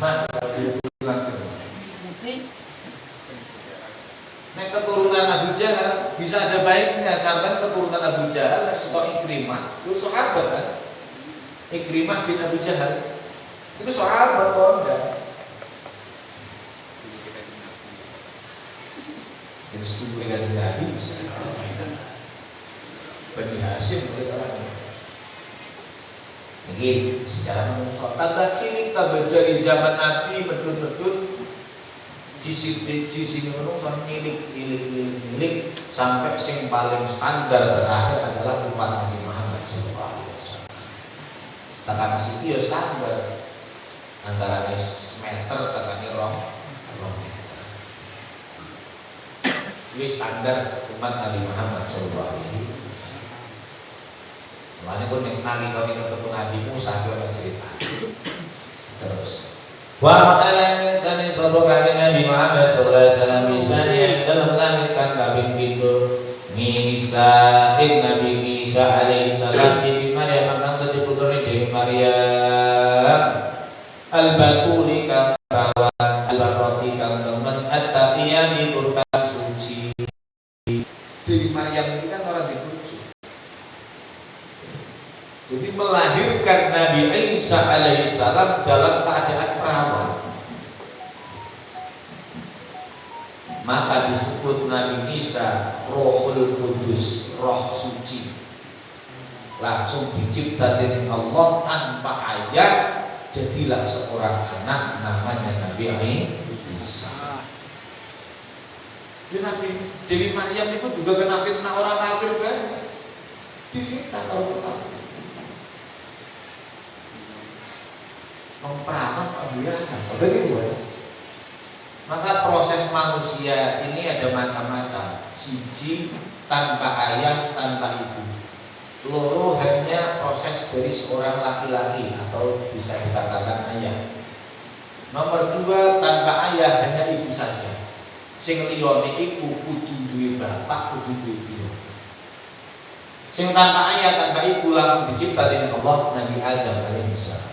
Aman kalau ditulang putih. Nek keturunan Abu Jahal bisa ada baiknya sampai keturunan Abu Jahal seperti Ikrimah. Itu sahabat kan? Ikrimah bin Abu Jahal itu sahabat kok enggak? Yang setuju dengan Nabi bisa Bani Hashim oleh orangnya. Mungkin secara mengusul tambah kini tambah dari zaman Nabi betul-betul di sini menungso milik sampai sing paling standar terakhir adalah umat Nabi Muhammad SAW. Tekan sini ya standar antara meter tekan rong ini standar umat Nabi Muhammad SAW. Makanya pun nanti kalau ketemu Nabi Musa dia cerita terus. Wa ta'ala insani sabaqani Nabi Muhammad sallallahu alaihi wasallam bisani dalam langit kan kabin pintu Nisa Nabi Isa alaihi salam di Maryam akan tadi putrane Dewi Maryam al-batuli kang rawan al-barati kang temen at-taqiyani turkan suci. Dewi Maryam ini kan orang dipuji. Jadi melahirkan Nabi Isa alaihissalam dalam keadaan perawan. Maka disebut Nabi Isa Rohul Kudus, Roh Suci. Langsung dicipta dari Allah tanpa ayah, jadilah seorang anak namanya Nabi Isa. Nabi Dewi Maryam itu juga kena fitnah orang kafir kan? Difitnah kalau kafir. Memperamat apa begitu? Maka proses manusia ini ada macam-macam. Siji tanpa ayah, tanpa ibu. Loro hanya proses dari seorang laki-laki atau bisa dikatakan ayah. Nomor dua tanpa ayah hanya ibu saja. Sing liyane iku kudu duwe bapak, kudu duwe ibu. Sing tanpa ayah, tanpa ibu langsung dicipta dengan Allah Nabi Adam alaihissalam.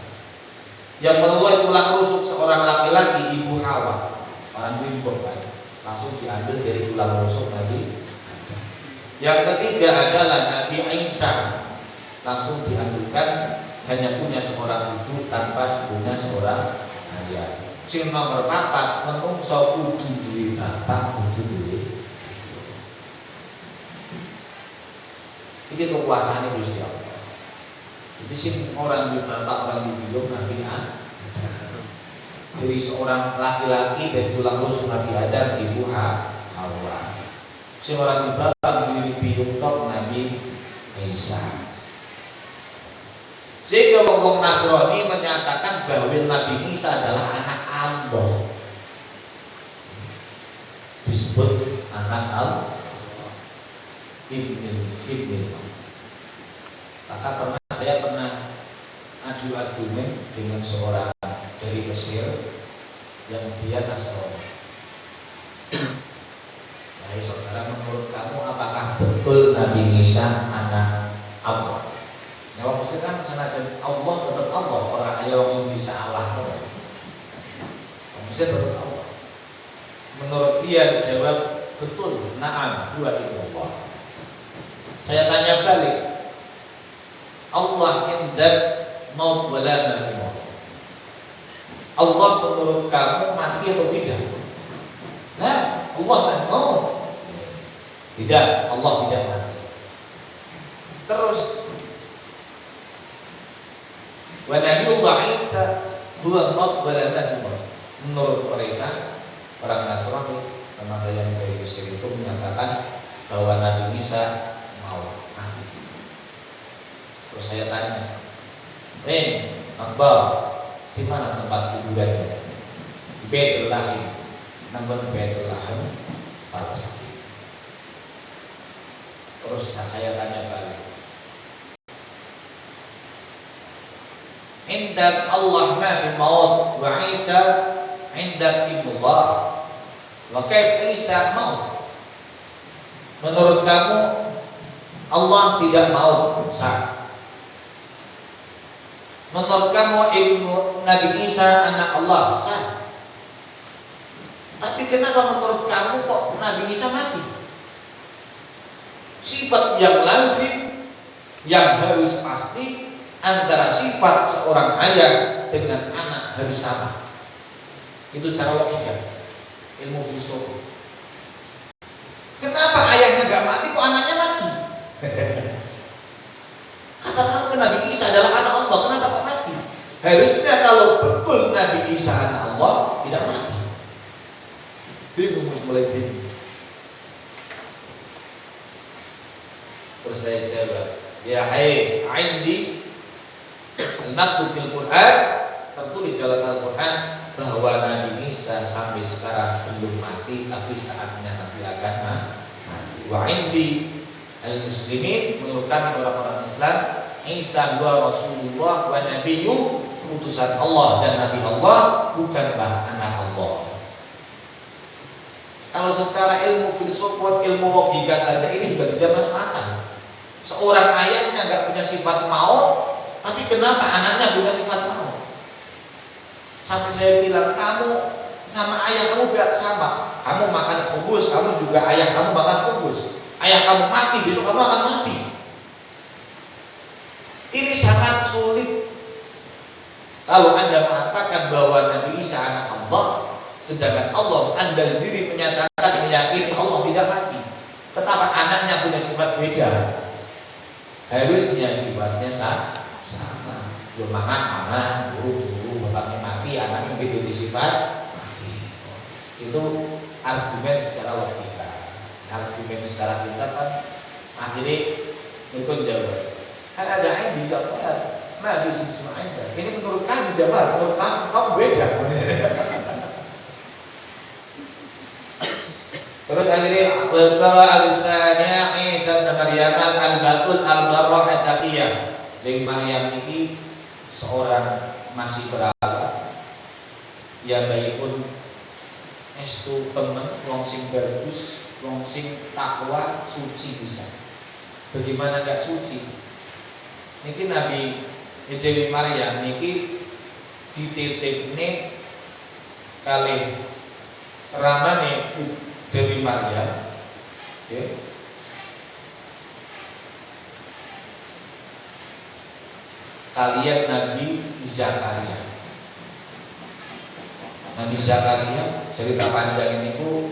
Yang menuai tulang rusuk seorang laki-laki ibu Hawa, orang bimbang kan, langsung diambil dari tulang rusuk Nabi. Yang ketiga adalah Nabi Isa, langsung diambilkan hanya punya seorang ibu tanpa punya seorang ayah. Sing nomor 4 menungso kudu duwe bapak, kudu duwe. Iki kekuasaane Gusti Allah. Jadi sing orang di bapak, orang di biung Nabi dari seorang laki-laki dari tulang rusuk Nabi Adam ibu Hawa. Sing orang di bapak di biung tok Nabi Isa. Sehingga wong Nasrani menyatakan bahwa Nabi Isa adalah anak Allah. Disebut anak Allah Ibn. Maka saya pernah adu argumen dengan seorang dari Mesir yang dia Nasrani. Nah, saudara, menurut kamu apakah betul Nabi Isa anak Allah? Ya, maksudnya kan senajan Allah tetap Allah, orang ayah yang bisa Allah. Maksudnya tetap Allah. Menurut dia jawab betul, na'am, huwa Allah. Saya tanya balik, Allah indak maut wala nafimah. Allah menurut kamu mati atau tidak? Nah, Allah kan maut. Tidak, Allah tidak mati. Terus wa Nabiullah Isa dua maut wala nafimah. Menurut mereka orang Nasrani, teman yang dari Mesir itu menyatakan bahwa Nabi Isa mau mati. Terus saya tanya, Akbar, di mana tempat kuburannya? Di Baitul Lahim, namun Baitul Lahim Palestina. Terus saya tanya balik, Indak Allah ma fi maut wa Isa indak ibullah wa kaif Isa maut? Menurut kamu Allah tidak mau saat Menurut kamu ilmu Nabi Isa anak Allah? Sah. Tapi kenapa menurut kamu kok Nabi Isa mati? Sifat yang lazim, yang harus pasti antara sifat seorang ayah dengan anak harus sama. Itu secara logika, ilmu filsafat. Kenapa ayahnya nggak mati, kok anaknya mati? Kata kamu Nabi Isa adalah anak Allah, kenapa kok mati? Harusnya kalau betul Nabi Isa anak Allah, tidak mati. Bingung, mulai bingung. Terus saya jawab, ya hai, indi al-maktub fil Quran, tertulis dalam Al-Quran bahwa Nabi Isa sampai sekarang belum mati, tapi saatnya nanti akan mati. Wa indi al-muslimin, menurutkan orang-orang Islam, Isa huwa Rasulullah wa Nabiyyu, utusan Allah dan Nabi Allah, bukanlah anak Allah. Kalau secara ilmu filsafat, ilmu logika saja ini juga tidak masuk akal. Seorang ayahnya nggak punya sifat maut, tapi kenapa anaknya punya sifat maut? Sampai saya bilang, kamu sama ayah kamu tidak sama. Kamu makan khubus, kamu juga ayah kamu makan khubus. Ayah kamu mati, besok kamu akan mati. Ini sangat sulit. Kalau Anda mengatakan bahwa Nabi Isa anak Allah, sedangkan Allah Anda sendiri menyatakan, meyakini Allah tidak mati. Tetapi anaknya punya sifat beda. Harusnya sifatnya sama. Dia makan, buru, bapaknya mati, anaknya begitu sifat mati. Itu argumen secara logika. Argumen secara kita kan akhirnya berikut jawab. Kan ada yang dijawab, Nabi Ismail. Ini menurut kami jawab, menurut kamu beda. Terus akhirnya bersama alisannya Isa dan Maryam al-Batul al-Barrah at-Taqiyah. Dari Maryam ini seorang masih berakal, yang baik pun estu temen, wong sing bagus, wong sing takwa, suci bisa. Bagaimana gak suci? Niki Nabi Dewi Maryam niki dititipne kali ramane Dewi Maryam, okay. Kalian Nabi Zakaria. Nabi Zakaria cerita panjang ini ku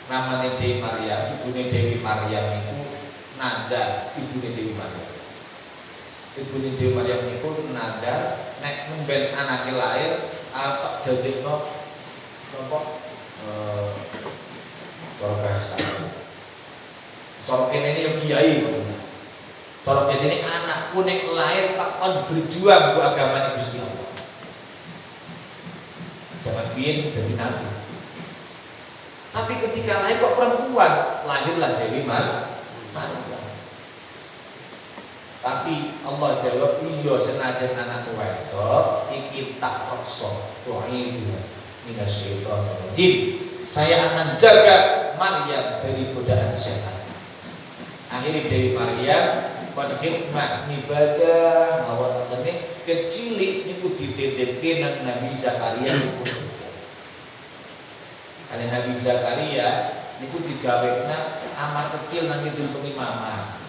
namanya Dewi Maryam, ibunya Dewi Maryam itu nada ibunya Dewi Maryam. Ibunya Dewi Maryam itu nada nek memben anaknya lahir apa dadekno nopo cara bahasa. Cara ini yang kiai maksudnya. Cara ini anakku nek lahir takon berjuang buat agama Gusti Allah. Jangan biyen jadi nabi. Tapi ketika lahir kok perempuan, lahirlah Dewi Maryam. Tapi Allah jawab, iya senajan anak wedok iki tak reksa tu'idhu minasyaitonir rajim. Saya akan jaga Maryam dari godaan setan. Akhirnya Dewi Maryam pada hikmah ibadah awal ini kecilik niku dititipke nang Nabi Zakaria niku. Karena Nabi Zakaria niku digawekna amat kecil nang Idul Pengimaman.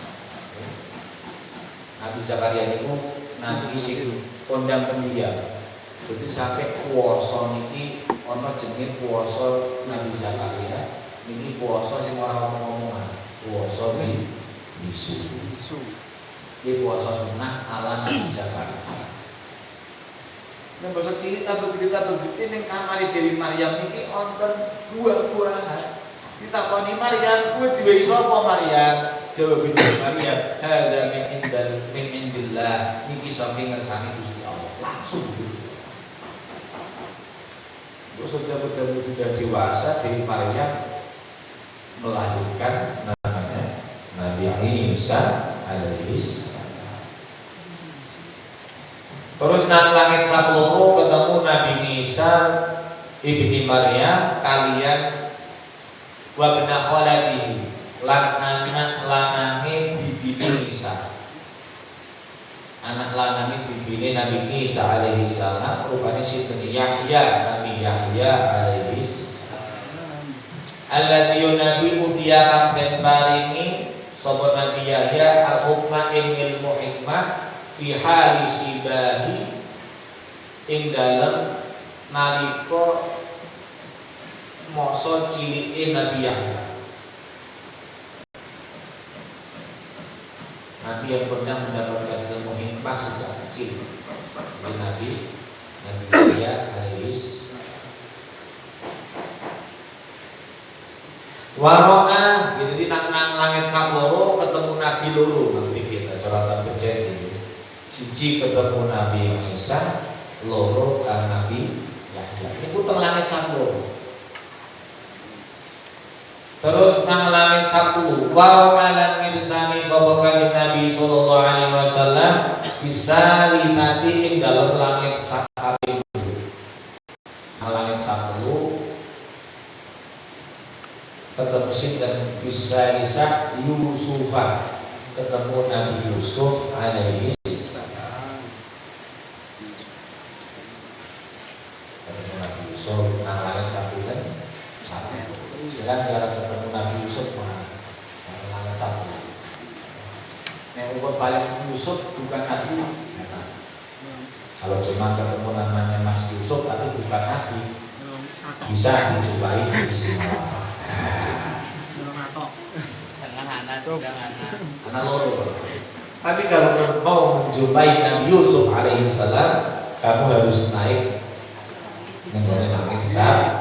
Nabi Zakaria niku nanti sing kondang pendiam. Jadi sampai puasa niki ana jenenge puasa Nabi Zakaria, niki puasa sing ora ngomong-ngomongan. Puasa bisu. Iki puasa sunah ala Nabi Zakaria. Nek basa cilik tambah gede ning kamare Dewi Maryam niki wonten buah-buahan. Ditakoni Maryam, kuwi diwehi sapa Maryam? Jawab Maryam, hadza min indillah, niki saking ngersani Gusti Allah. Langsung gitu. Sudah dewasa, Dewi Maryam melahirkan namanya Nabi Isa alaihissalam. Terus nang langit sapuluh ketemu Nabi Isa ibni Maryam kalian wa bena khalatihi lan anak lanange bibi Isa. Anak lanange ibune Nabi Isa alaihi salam rupane sinten Yahya, Nabi Yahya alaihi salam. Alladzi nabi utia kang den paringi sapa Nabi Yahya al-hukma ing ilmu hikmah fi hali sibahi ing dalem nalika masa cilike Nabi Yahya. Nabi yang pernah mendapatkan ilmu hikmah sejak kecil. Nabi Yahya alaihi waro'a jadi nang langit sakloro ketemu Nabi loro nanti kita coba berjanji siji ketemu Nabi Isa loro kan Nabi Yahya itu teng langit sakloro. Terus nang langit 10 waro'a lan mirsani sapa kanjeng Nabi sallallahu alaihi wasallam bisa lisati ing dalam langit sakabeh langit 10 ketemu dan bisa lisah Yusufah ketemu Nabi Yusuf alaihi salam. Ketemu Nabi Yusuf nang langit 1 kan sekarang jarang ketemu Nabi Yusuf nang langit 1. Nek ukur paling Yusuf bukan Nabi. Kalau cuma ketemu namanya Mas Yusuf tapi bukan Nabi bisa dijumpai di sini. Anak loro. Tapi kalau mau menjumpai Nabi Yusuf alaihi salam, kamu harus naik dengan langit satu.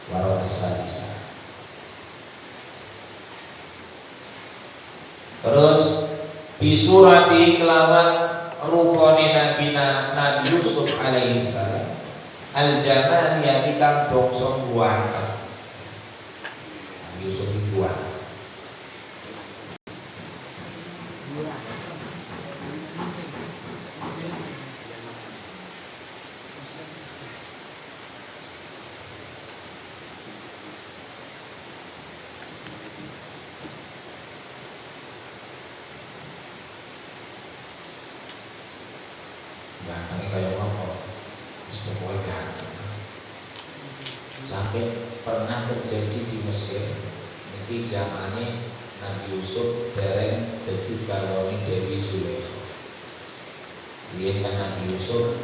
Walau bisa. Terus bisurati kelawan rupane Nabi Yusuf alaihi salam al-jamal yang dikang bangsa buana. Nabi Yusuf buana. Gantengnya kayak apa? Pokoknya ganteng. Sampai pernah terjadi di Mesir. Ini zamannya Nabi Yusuf dereng dadi garwane Dewi Zulaikha. Biyen kan Nabi Yusuf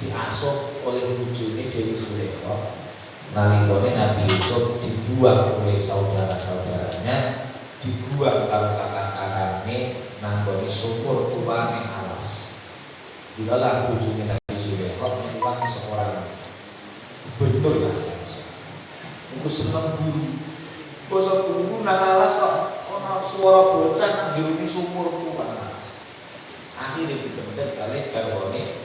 diasuh oleh bojone Dewi Zulaikha. Nalikane Nabi Yusuf dibuang oleh saudara-saudaranya, dibuang karo kakak-kakaknya nang gone sumur tuwane alas. Dilalah bojone Nabi Zulaikha menuang seorang gubernur lah saya. Iku seneng guru. Basa guru nang alas kok ana suara bocah nang jero sumur tuwane. Akhire dibendet kalih garwane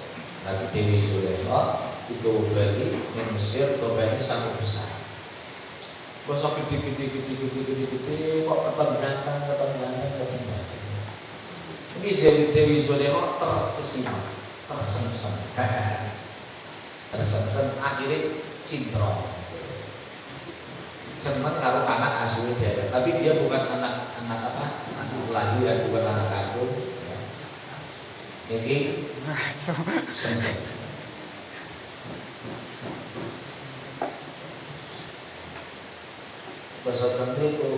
Nabi Dewi Zulaikha ditobati ning Mesir, tobatnya sangat besar. Basa gede kok ketembang. Ini Dewi Zulaikha terkesima, tersengsem. Tersengsem akhirnya cinta. Senang karo anak asuhnya dia, tapi dia bukan anak apa? Anak lahiran, bukan anak kandung. Jadi sengsem. Bahasa tentri itu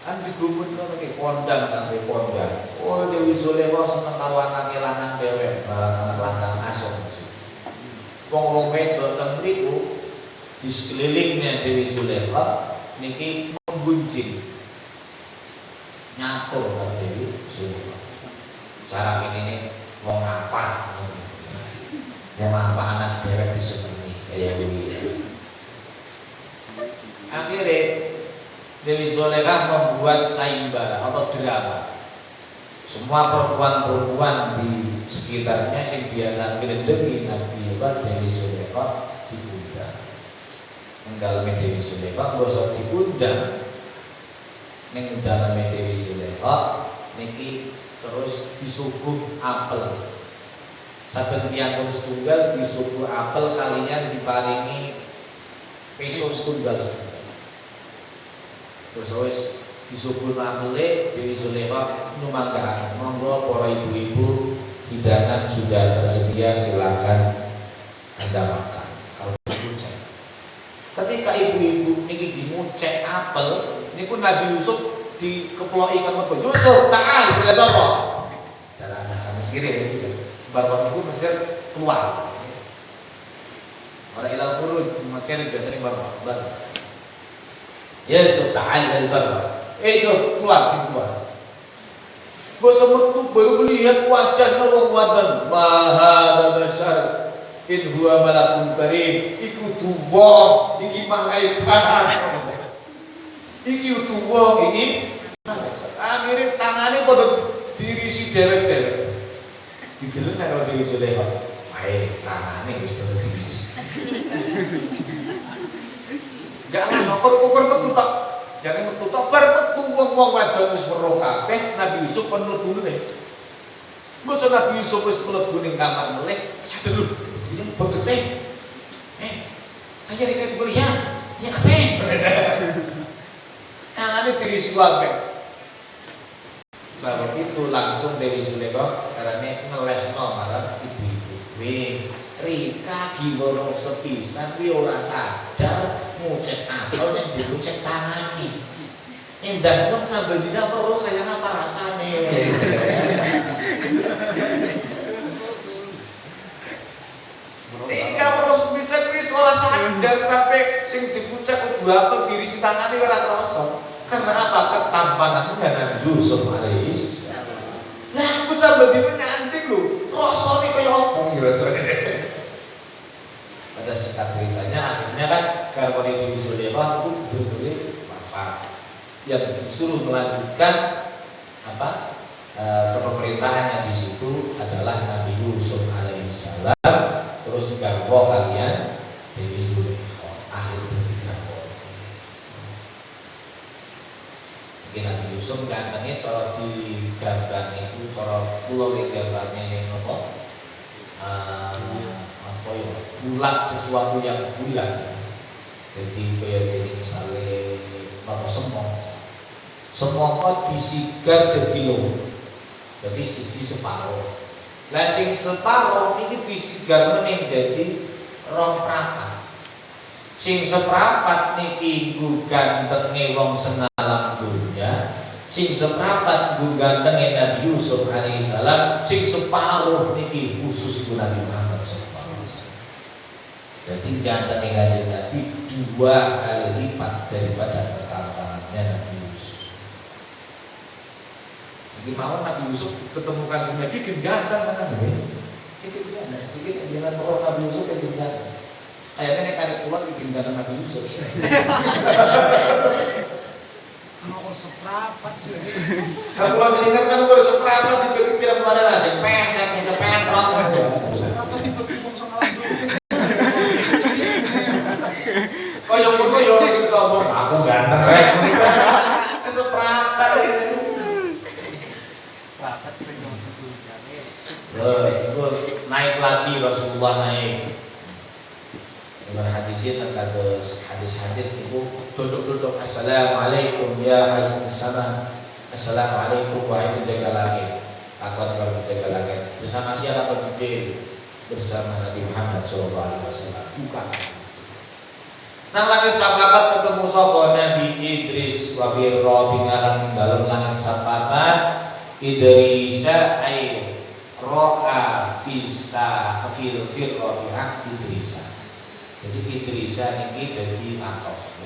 kan digumut lagi kondang sampai kondang. Oh Dewi Zulaikha seneng karo anake lanang dewek, barang lanang asuh. Wong wedok tentri itu di sekelilingnya Dewi Zulaikha niki menggunjing nyatur kan Dewi Zulaikha. Cara ini wong apa? Wong apa anak dewek disenengi kaya wingi. Akhirnya Dewi Zulaikha membuat sayembara atau drama. Semua perempuan-perempuan di sekitarnya yang biasa ngelendengi Nabi Dewi Zulaikha diundang. Menggalami Dewi Zulaikha bosok diundang. Ning daleme Dewi Zulaikha niki terus disuguh apel. Saben piantun setunggal disuguh apel kalian diparingi peso setunggal. Terus wis disebut namanya Dewi Zulekha numangga. Monggo para ibu-ibu hidangan sudah tersedia, silakan Anda makan. Kalau dimucek, ketika ibu-ibu ini dimucek apel, ini pun Nabi Yusuf dikeploki kan Mbak Yusuf, ta'al bila bapak. Cara bahasa Mesir ya gitu. Bapak itu Mesir keluar. Orang ilal khuruj Mesir biasanya bapak. Ya Yusuf ta'al dari bapak. Yusuf keluar sini keluar. Gue sempat baru melihat wajahnya wong wadan. Mahada basyar in huwa malakun karim. Iku tuwa iki malaikat. Iki tuwa iki. Akhirnya tangannya pada dirisi derek-derek. Dideleng kalau Dewi Zulekha. Baik, tangannya wis pada dirisi. Enggak lah, ukur metu tok. Jangan metu tok bar metu wong-wong wadon wis weruh kabeh, Nabi Yusuf kon mlebu meneh. Mosok Nabi Yusuf wis mlebu ning kamar meleh, sadar lho, ini begete. Saya dekat kuliah. Ya apa? Tangannya dirisi kabeh. Baru itu langsung Dewi Zulekha carane ngelehno marang ibu-ibu. Wih, Rika giwono sepisan kuwi ora sadar ngucek apel sing diucek tangane. Endah dong sambil dina weruh kaya apa rasane. Rika weruh sepisan wis ora sadar sampai sing diucek kudu apel dirisi tangane ora krasa. Karena apa? Ketampanannya Nabi Yusuf alaihissalam. Lah aku sambil dina nyanting lho. Rasane kaya apa rasane. Pada singkat ceritanya akhirnya kan karena Dewi Zulekha itu betul-betul wafat. Yang disuruh melanjutkan kepemerintahannya di situ adalah Nabi Yusuf alaihissalam. Terus garwa kalian Dewi Zulekha akhir bertiga orang. Mungkin Nabi Yusuf gantengnya cara digambar itu cara pulau gambarnya yang apa? Bulat, sesuatu yang bulat. Jadi kayak jadi misalnya apa semongko disigar dadi loro. Jadi sisi separuh. Lah sing separuh ini disigar meneh dadi rong prapat. Sing seprapat niki nggo gantenge wong senalam dunya. Sing seprapat nggo gantenge Nabi Yusuf alaihissalam. Sing separuh niki khusus Nabi Muhammad sallallahu alaihi wasallam. Jadi gantengnya Kanjeng Nabi 2 kali lipat daripada ketampanannya Nabi Yusuf. Jadi mau Nabi Yusuf ketemu Kanjeng Nabi ganteng kan? Itu ganteng. Sedikit jangan roh Nabi Yusuf yang ganteng. Kayaknya nek karek kula iki ganteng Nabi Yusuf. Mau seprapat sih. Kalau jenengan kan udah seprapat dibagi pirang pada nasi pesek cepen rot. Seprapat dibagi wong sama landu. Kaya ngono ya ora sing sombong. Aku ganteng rek. Seprapat. Seprapat pengen dulu. Terus itu naik lagi Rasulullah naik. Dengan hadisnya terkadus hadis-hadis itu duduk-duduk assalamualaikum ya hasan sama assalamualaikum wahai penjaga langit. Takut kalau penjaga langit bersama siapa Jibril bersama Nabi Muhammad SAW. Bukan. Nang langit sahabat ketemu sapa Nabi Idris wa firra bingalang dalam langit sahabat Idrisa ay ro'a fisa fil firra bi'ak Idrisa. Jadi Idrisa ini jadi atof.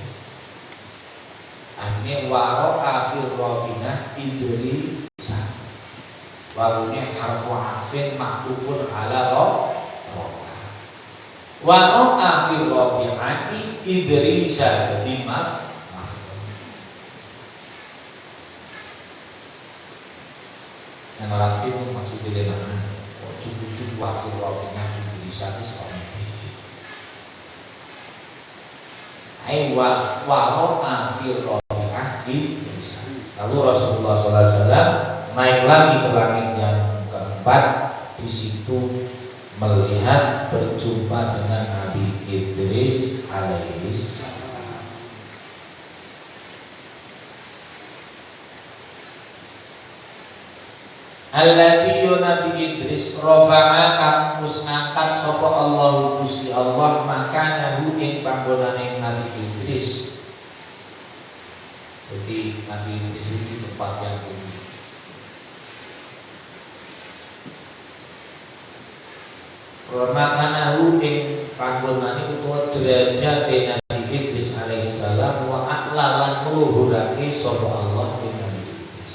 Akhirnya waro'a fil robinah Idrisa. Wawunya harfu afin ma'tufun ala ro'a. Waro'a fil robinah Idrisa jadi maf. Yang orang itu maksudnya dengan cukup-cukup wafil robinah Idrisa itu seorang waro'a fil robi'ah Idrisa. Lalu Rasulullah SAW naik lagi ke langit yang keempat. Di situ melihat berjumpa dengan Nabi Idris alaihissalam. Alladzi Nabi Idris rafa'a kampus ngangkat sapa Allah Gusti Allah makanahu ing panggonane Nabi Idris. Jadi Nabi Idris itu tempat yang tinggi. Makanahu ing panggonane utawa derajat Nabi Idris alaihi salam wa a'lalan luhurake sapa Allah ing Nabi Idris.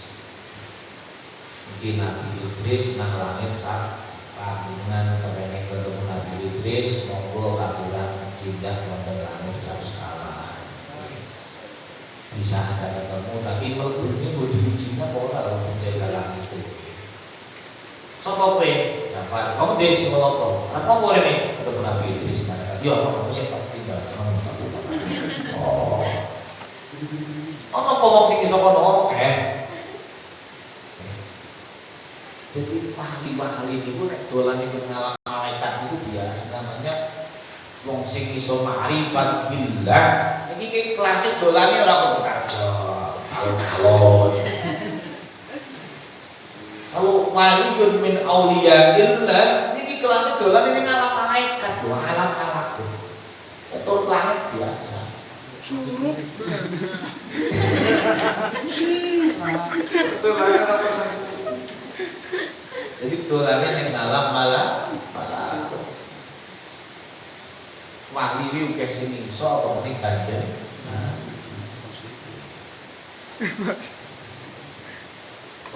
Nabi Idris nang langit sak panjenengan kepengin ketemu Nabi Idris monggo katuran tindak wonten langit sak skala. Bisa Anda ketemu tapi mlebu kudu diizinkan ora ora menjaga langit itu. Sopo kowe? Jafar. Kamu dari sekolah apa? Apa boleh nih ketemu Nabi Idris kan? Yo aku sing tak tinggal. Oh. Ono apa wong sing iso kono? Jadi wali-wali niku nek dolan niku ngalam malaikat niku biasa namanya wong sing iso ma'rifat billah. Iki ki kelas dolane ora kok kerja. Alon-alon. Kalau waliyun min auliyaillah iki kelas dolan ini ngalam malaikat, lho alam alakun. Tur langit biasa. Curug. Betul lah. Jadi dolane ning alam malaikat. Wali iki ukeh sing iso apa ning ganjen.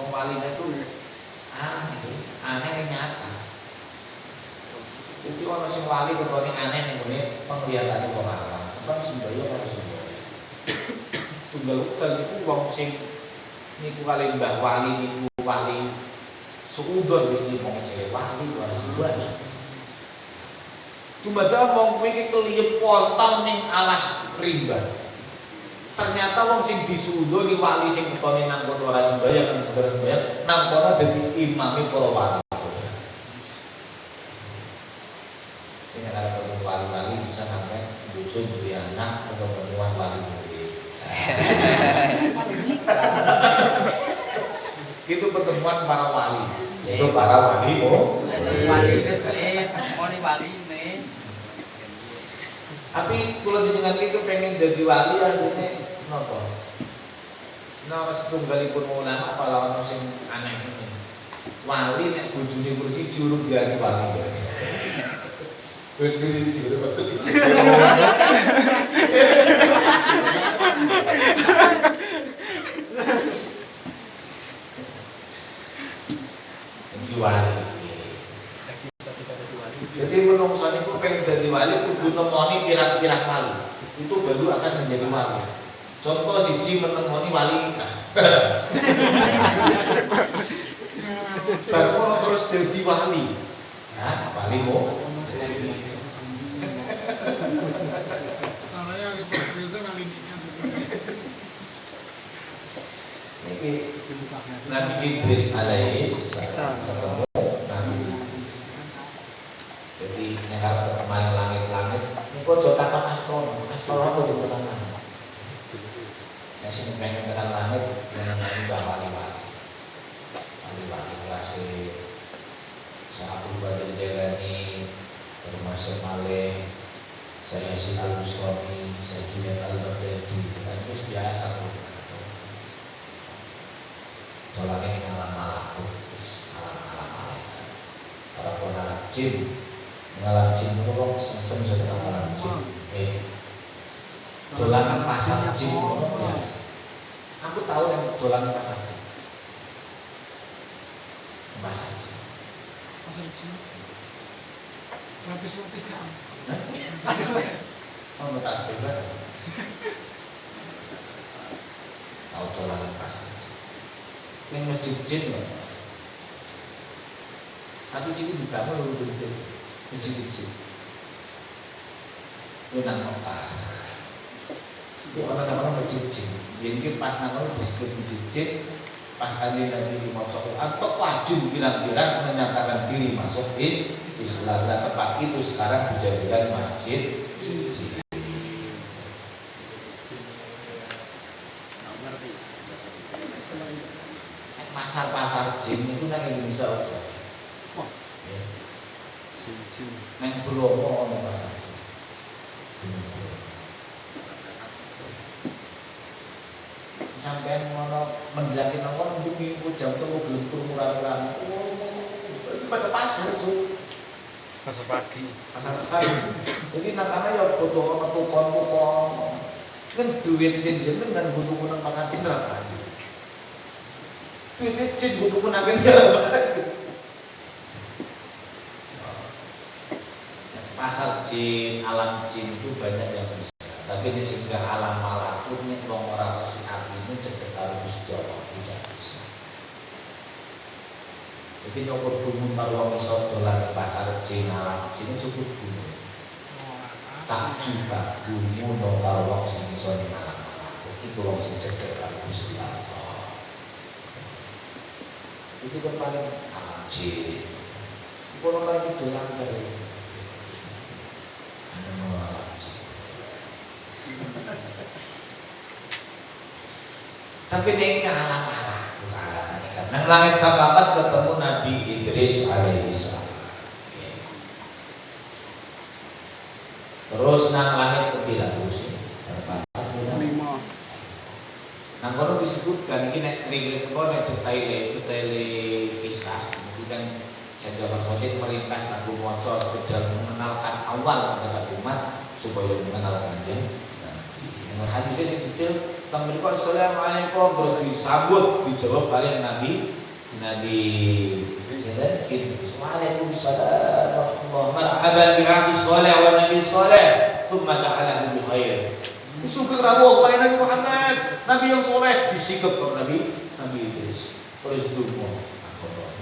Wong waline itu aneh nyata. Jadi orang sing wali ketone aneh ning ngene penglihatane wong alam. Kan semboyo kan semboyo. Tunggal-tunggal iku wong sing niku kali Mbah Wali niku wali suudon wis ngomong cewek wali ora sebuah. Dumada wong iki keliyep pontang ning alas rimba. Ternyata wong sing disudoni wali sing ketone nang kono ora sembayang kan saudara sembayang nang kono dadi imame para wali. Ini ada ketemu wali-wali bisa sampai bojo duwe anak atau pertemuan wali duwe. Itu pertemuan para wali. Itu para wali Wali nih. Tapi kalau jenengan itu pengen jadi wali aslinya napa? Nah, setunggalipun ulama apa lawan sing aneh ini. Wali nek bojone kursi jurung diarani wali. Bojone jurung betul. Wali. Jadi menungso niku pengen dadi wali kudu nemoni pirang-pirang wali. Itu baru akan menjadi wali. Contoh siji menemoni wali nikah. Baru terus jadi wali. Nah, wali mau Namanya biasa kali nikah. Nabi Idris alaihis ketemu Nabi Idris. Jadi nyekar perkembangan langit-langit. Ini kok jotakan astronom kok di pertama. Yang sini pengen tekan langit dengan Nabi wali-wali. Wali-wali klasik. Sa'abu Badr Jalani, termasuk Maleh, saya si Al-Bustami, saya Julian Al-Baghdadi. Dan itu biasa tuh. Dolane ning alam malakut, alam malaikat. Para pengarap jin, mengalam jin itu kok sesem sudah alam jin. Dolanan pasar jin itu biasa. Aku tahu yang dolanan pasar jin. Pasar jin. Pasar jin. Lapis-lapis kan. Oh, tas bebas. Tahu dolanan pasar jin. Yang masjid jin ya. Tapi sini dibangun dulu masjid jin. Itu nang Mekah. Itu orang-orang masjid jin. Jadi pas nama disebut masjid jin, pas Kanjeng Nabi dimaksud atau wajib bilang-bilang menyatakan diri masuk Islam. Dan tempat itu sekarang dijadikan masjid jin. Pasar-pasar jin itu nang Indonesia aja. Wah. Ya. Cincin. Nang Bromo ono pasar jin. Sampai ngono mendaki nang kono bumi jam 3 gelem murah-murah. Itu pada pasar su. Pasar pagi. Pasar pagi. Jadi nakane ya butuh metu kon-kon. Kan duit jenengan kan butuh nang pasar bener kan. Duit jin butuh nang ya. Pasar jin, alam jin itu banyak yang bisa. Tapi ini sehingga alam malakut ini wong ora resik atine cedhek karo Gusti Allah tidak bisa. Jadi nyokot gumun karo wong iso dolan ke pasar jin alam jin cukup gumun. Tak juga gumun karo wong sing iso ning alam malakut iku wong sing cedhek karo Gusti Allah. Itu kan paling alam jin. Kalau orang itu dolan dari tapi dia alam-alam nang langit sababat ketemu Nabi Idris alaihissalam. Terus nang langit kepila terus Lima. nang kono disebutkan ini nek Idris kono detail kisah bukan saja maksudnya melintas lagu moco sekedar mengenalkan awal kepada umat supaya mengenalkan dia. Nah, hadisnya sing detail tentang mereka assalamualaikum terus disambut dijawab oleh Nabi Waalaikumsalam warahmatullahi marhaban bi abdi saleh wa nabi saleh thumma ta'ala bi khair. Sugeng rawuh bae Nabi Muhammad, nabi yang saleh disikep karo Nabi Idris. Terus dungo.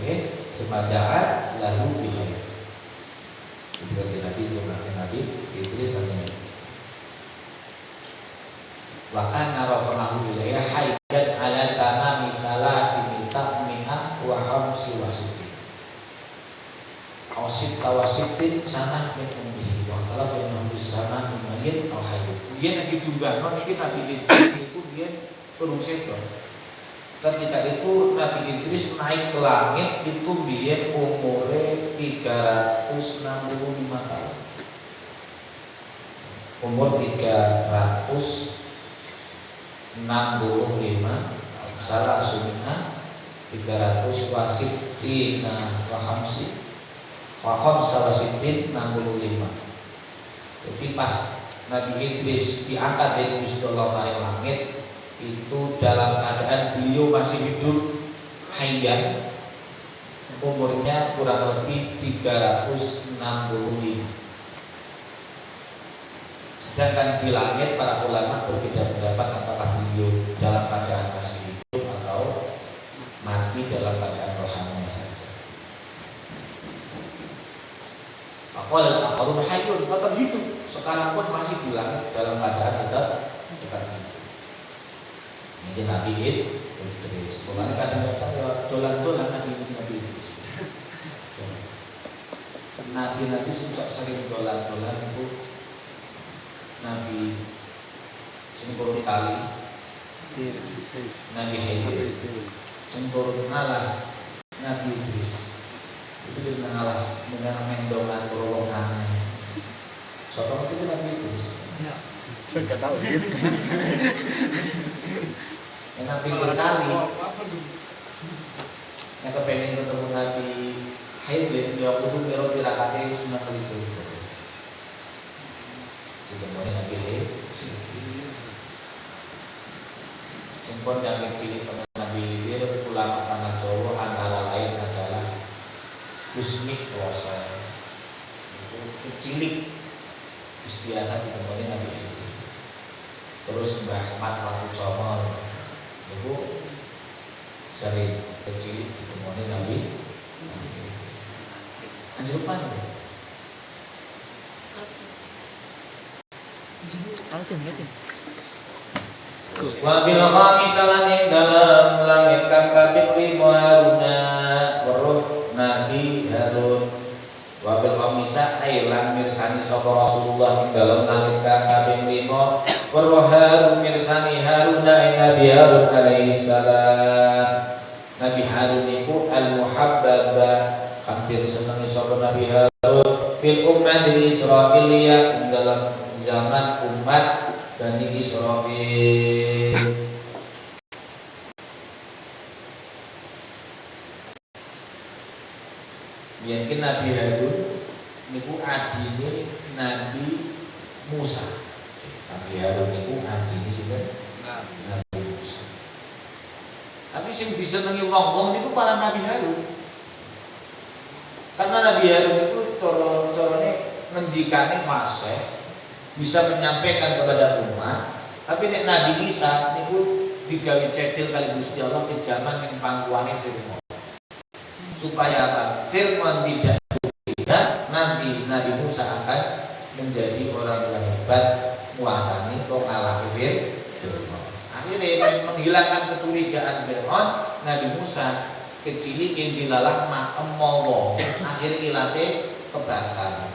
Nggih, semada'a lahu bi khair. Itu Nabi Idris katanya. Bahkan narafanahu wilayah haidat ala tamami salasi ta'mi'ah wa hamsi wasitin awsit tawasitin sanah min ummihi wa talafin nabis sanah min mayit au hayyut. Dia lagi tungganon ini Nabi Idris itu dia turun setor. Ketika itu Nabi Idris naik ke langit itu dia umurnya 365 tahun. Umur 365 salah sumina 300 wasitina wahamsi waham sawasitin 65. Jadi pas Nabi Idris diangkat dari Gusti Allah naik langit itu dalam keadaan beliau masih hidup hayyan, umurnya kurang lebih 365. Sedangkan di langit para ulama berbeda pendapat apakah beliau dalam keadaan masih hidup atau mati dalam keadaan rohaninya saja. Aqwal al-akharun hayyun, tetap hidup. Sekarang pun masih di langit dalam keadaan tetap hidup. Ini Nabi Idris. Mulanya kadang-kadang ya dolan-dolan Nabi Idris. Nabi sering dolan-dolan itu. Nabi sempurna kali, Nabi Khidir, sempurna alas, Nabi Idris. Itu dengan alas, dengan mendongan terowongan. Soalnya itu Nabi Idris. Ya, saya nggak tahu gitu. Nabi kali, yang kepengen ketemu Nabi Khidir, dia kudu miro tirakatnya sunnah kali. Sebenarnya Nabi Simpon yang kecil teman Nabi Hidir ulama tanah Jawa antara lain adalah Gusmik Kuasa itu kecilik biasa ditemani Nabi Hidir. Terus Mbah Ahmad Waku Comol itu sering kecilik ditemani Nabi Hidir. Anjir apa? Wa bil khamisalan ing dalam langit kang kaping 5 Haruna weruh Nabi Harun. Wa bil khamisa ailan mirsani sapa Rasulullah ing dalam langit kang kaping 5 weruh Harun mirsani Haruna ing Nabi Harun alaihi salam. Nabi Harun iku al-muhab talaba hampir seneng sapa Nabi Harun fil ummah di Israiliyah dalam zaman umat Bani Israil. Mungkin Nabi Harun niku adine Nabi Musa. Nabi Harun niku adine sinten? Nabi Musa. Tapi sing disenengi wong-wong niku malah Nabi Harun. Karena Nabi Harun itu carane ngendikane fasih, bisa menyampaikan kepada umat. Tapi nek Nabi Isa niku digawe cedhil kali Gusti Allah ke zaman yang pangkuane Fir'aun. Supaya apa? Fir'aun tidak berbeda, nanti Nabi Musa akan menjadi orang yang hebat menguasai atau ngalahi Fir'aun. Akhirnya menghilangkan kecurigaan Fir'aun, Nabi Musa kecilikin dilalah makem mawa. Akhirnya ilate kebakar.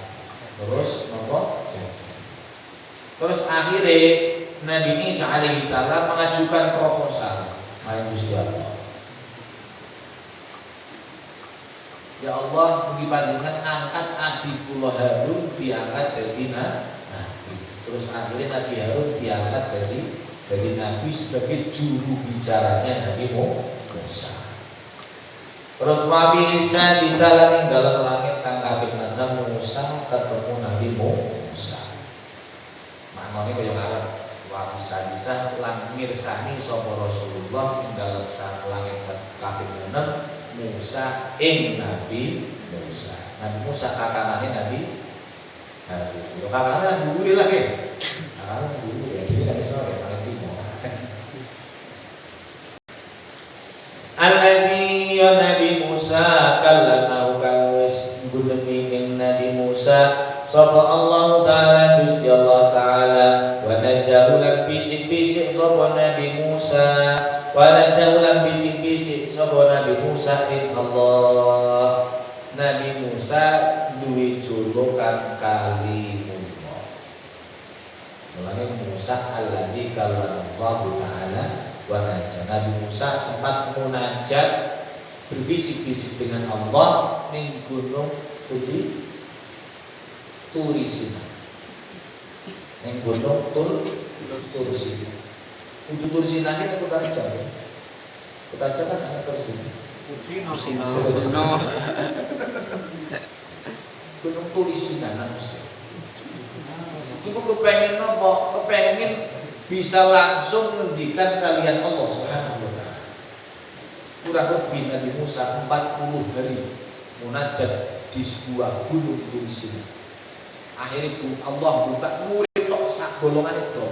Terus nopo jadi. Terus akhirnya Nabi Isa alaihissalam mengajukan proposal maring Gusti Allah. Ya Allah, mugi panjenengan angkat adik kula Harun diangkat dari nabi. Terus akhirnya Nabi Harun diangkat dari nabi sebagai juru bicaranya Nabi Musa. Terus Nabi Isa disalam dalam langit kang kaping 6 Musa ketemu Nabi Musa. Maknane kaya ngarep wa bisa lan mirsani sapa Rasulullah ing dalam langit kaping 6 Musa ing Nabi Musa. Nabi Musa kakanane Nabi Harun. Yo kakanane guru lagi. Kakanane guru ya, jadi Nabi sore paling timo. Alladzi ya Nabi Musa kallamahu kang wis ngundemi ing Nabi Musa sapa Allah taala Gusti Allah taala wa najahu lan bisik-bisik sapa Nabi Musa wa najahu lan bisik-bisik sapa Nabi Musa ing Allah. Nabi Musa duwe julukan Kalimullah. Mulane Musa alladzi kallamallahu taala wa najah. Nabi Musa sempat munajat berbisik-bisik dengan Allah ning gunung Turi Sinai. Ning gunung Turi Sinai. Untuk Turi Sinai itu kan jauh. Kita aja kan anak Tursino. Gunung Turi Sinai nang Mesir. Iku kepengen apa? Kepengen bisa langsung menghentikan kalian Allah Subhanahu wa taala. Kurang lebih Nabi Musa 40 hari munajat di sebuah gunung Turi Sinai. Akhirnya Allah buka murid tok sak golongan itu.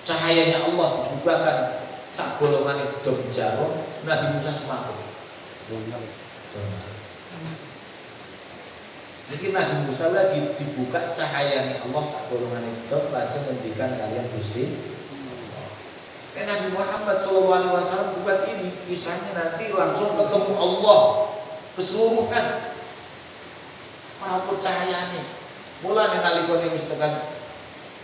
Cahayanya Allah dibukakan sak golongan itu jauh. Nabi Musa semakin. Jadi Nabi Musa lagi dibuka cahayanya Allah sak golongan itu lajeng ngendikan kalian Gusti. Nabi Muhammad SAW buat ini kisahnya nanti langsung ketemu Allah keseluruhan para cahayanya. Mulane nalikane wis tekan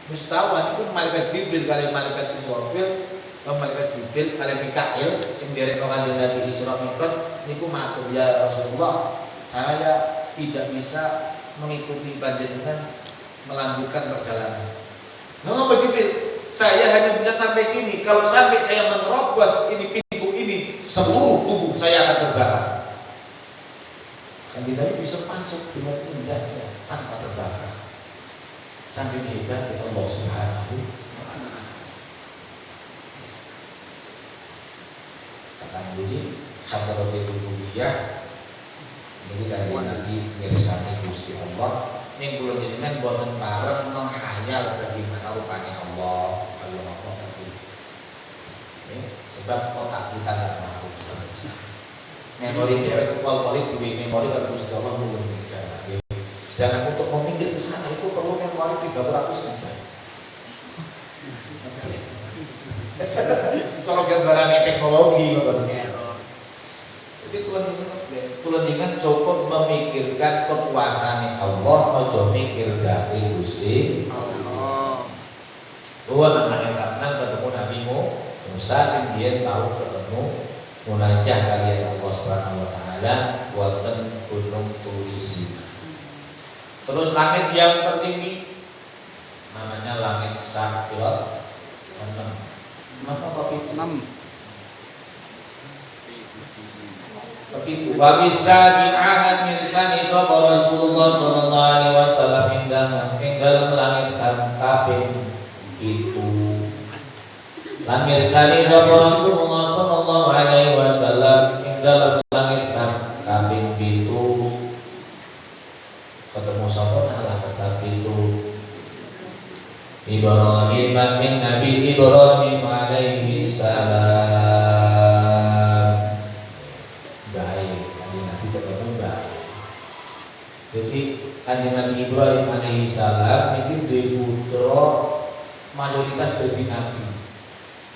mustawan itu malaikat Jibril kali malaikat Israfil, malaikat Jibril kali Mikail sing derek kanjeng Nabi Isra Mi'raj niku matur ya Rasulullah, saya tidak bisa mengikuti panjenengan melanjutkan perjalanan. Ngapa Jibril? Saya hanya bisa sampai sini. Kalau sampai saya menerobos ini pintu ini, seluruh tubuh saya akan terbakar. Kanjeng Nabi bisa masuk dengan indahnya tanpa terbakar. Sampai dihebati Allah Subhanahu wa taala. Kata bunyi hadratul rububiyah ini dari Nabi mirsani Gusti Allah. Ning kula jenengan boten pareng menghayal bagaimana rupanya Allah kalau apa tadi. Sebab otak kita tidak mampu besar-besar. Memori dewek kuali duwe memori karo Gusti Allah mung mega. Dan untuk memikir ke sana itu perlu memori 300 juta. Cara gambaran teknologi ngoten. Jadi kula jenengan cukup memikirkan kekuasaan Allah, aja mikir gati Gusti Allah. Luar nang sampeyan ketemu Nabi Musa sing biyen tahu ketemu munajat kalian Allah Subhanahu wa taala. a'la wonten gunung Turisi. Terus langit yang tertinggi namanya langit Sakrat 6. Apa itu? 6. Begitu. Wa bisa bi'ahad min sani sapa Rasulullah sallallahu alaihi wasallam ing dalam langit kaping itu. Lan mirsani sapa Rasulullah sallallahu alaihi wasallam ing dalam langit kaping itu. Ketemu sapa langit kaping itu. Ibrahim min Nabi Ibrahim alaihi salam. Baik, Nabi ketemu baik. Jadi Kanjeng Nabi Ibrahim alaihi salam itu duwe putra mayoritas dadi nabi.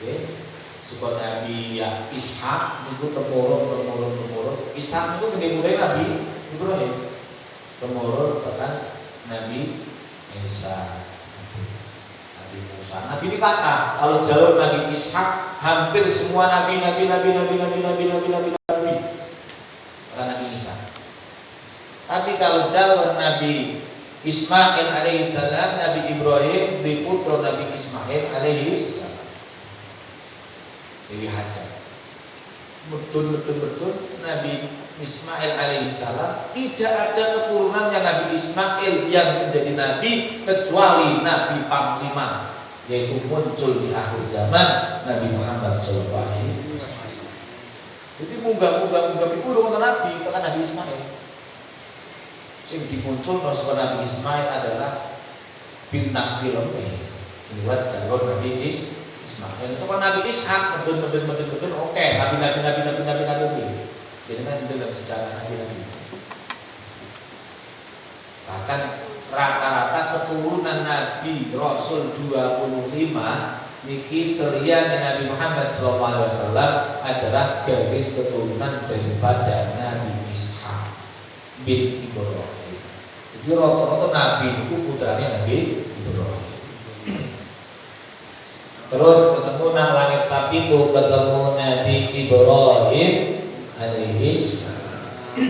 Nggih. Suka Nabi ya Ishak niku temurun. Ishak niku gede-gede Nabi Ibrahim. Temurun tekan Nabi Isa. Nabi ini kata kalau jalur Nabi Ishak hampir semua nabi karena Nabi Isa. Tapi kalau jalur Nabi Ismail alaihissalam, Nabi Ibrahim di putra Nabi Ismail alaihissalam. Dewi Hajar. Betul Nabi Ismail alaihissalam tidak ada keturunannya Nabi Ismail yang menjadi nabi kecuali Nabi Panglima, yaitu muncul di akhir zaman Nabi Muhammad SAW. Jadi munggah itu udah Nabi, itu kan Nabi Ismail. Yang dimuncul masuk Nabi Ismail adalah bintang film ini. Lewat jalur Nabi Ismail. So Nabi Ishak meden oke, Nabi. Jadi kan dalam sejarah Nabi. Bahkan rata-rata keturunan Nabi Rasul 25 niki serian Nabi Muhammad SAW adalah garis keturunan daripada Nabi Ishak bin Ibrahim. Jadi rata-rata Nabi itu putranya Nabi Ibrahim. Terus ketemu nang langit sapi itu ketemu Nabi Ibrahim alaihissalam.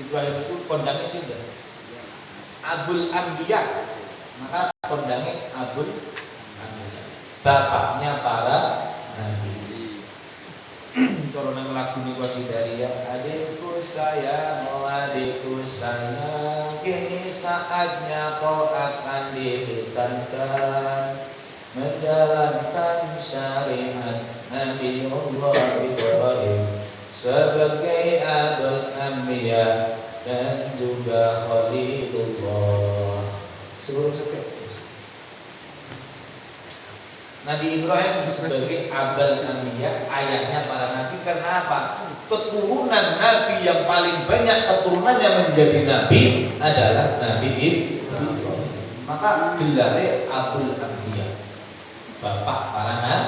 Ibrahim itu kondangnya sinten? Abul Anbiya, maka kondangnya Abul Anbiya, bapaknya para nabi. Turunan lagu nih wasidaria, adikku sayang, adikku sayang, kini saatnya kau akan dihitankan, menjalankan syariat Nabi Allah Ibrahim sebagai Abul Anbiya dan juga Khalilullah. Sebelum Nabi Ibrahim sebagai Abul Anbiya, ayahnya para nabi. Karena apa? Keturunan nabi yang paling banyak keturunannya menjadi nabi adalah Nabi Ibrahim. Maka gelarnya Abul Anbiya, bapak para nabi.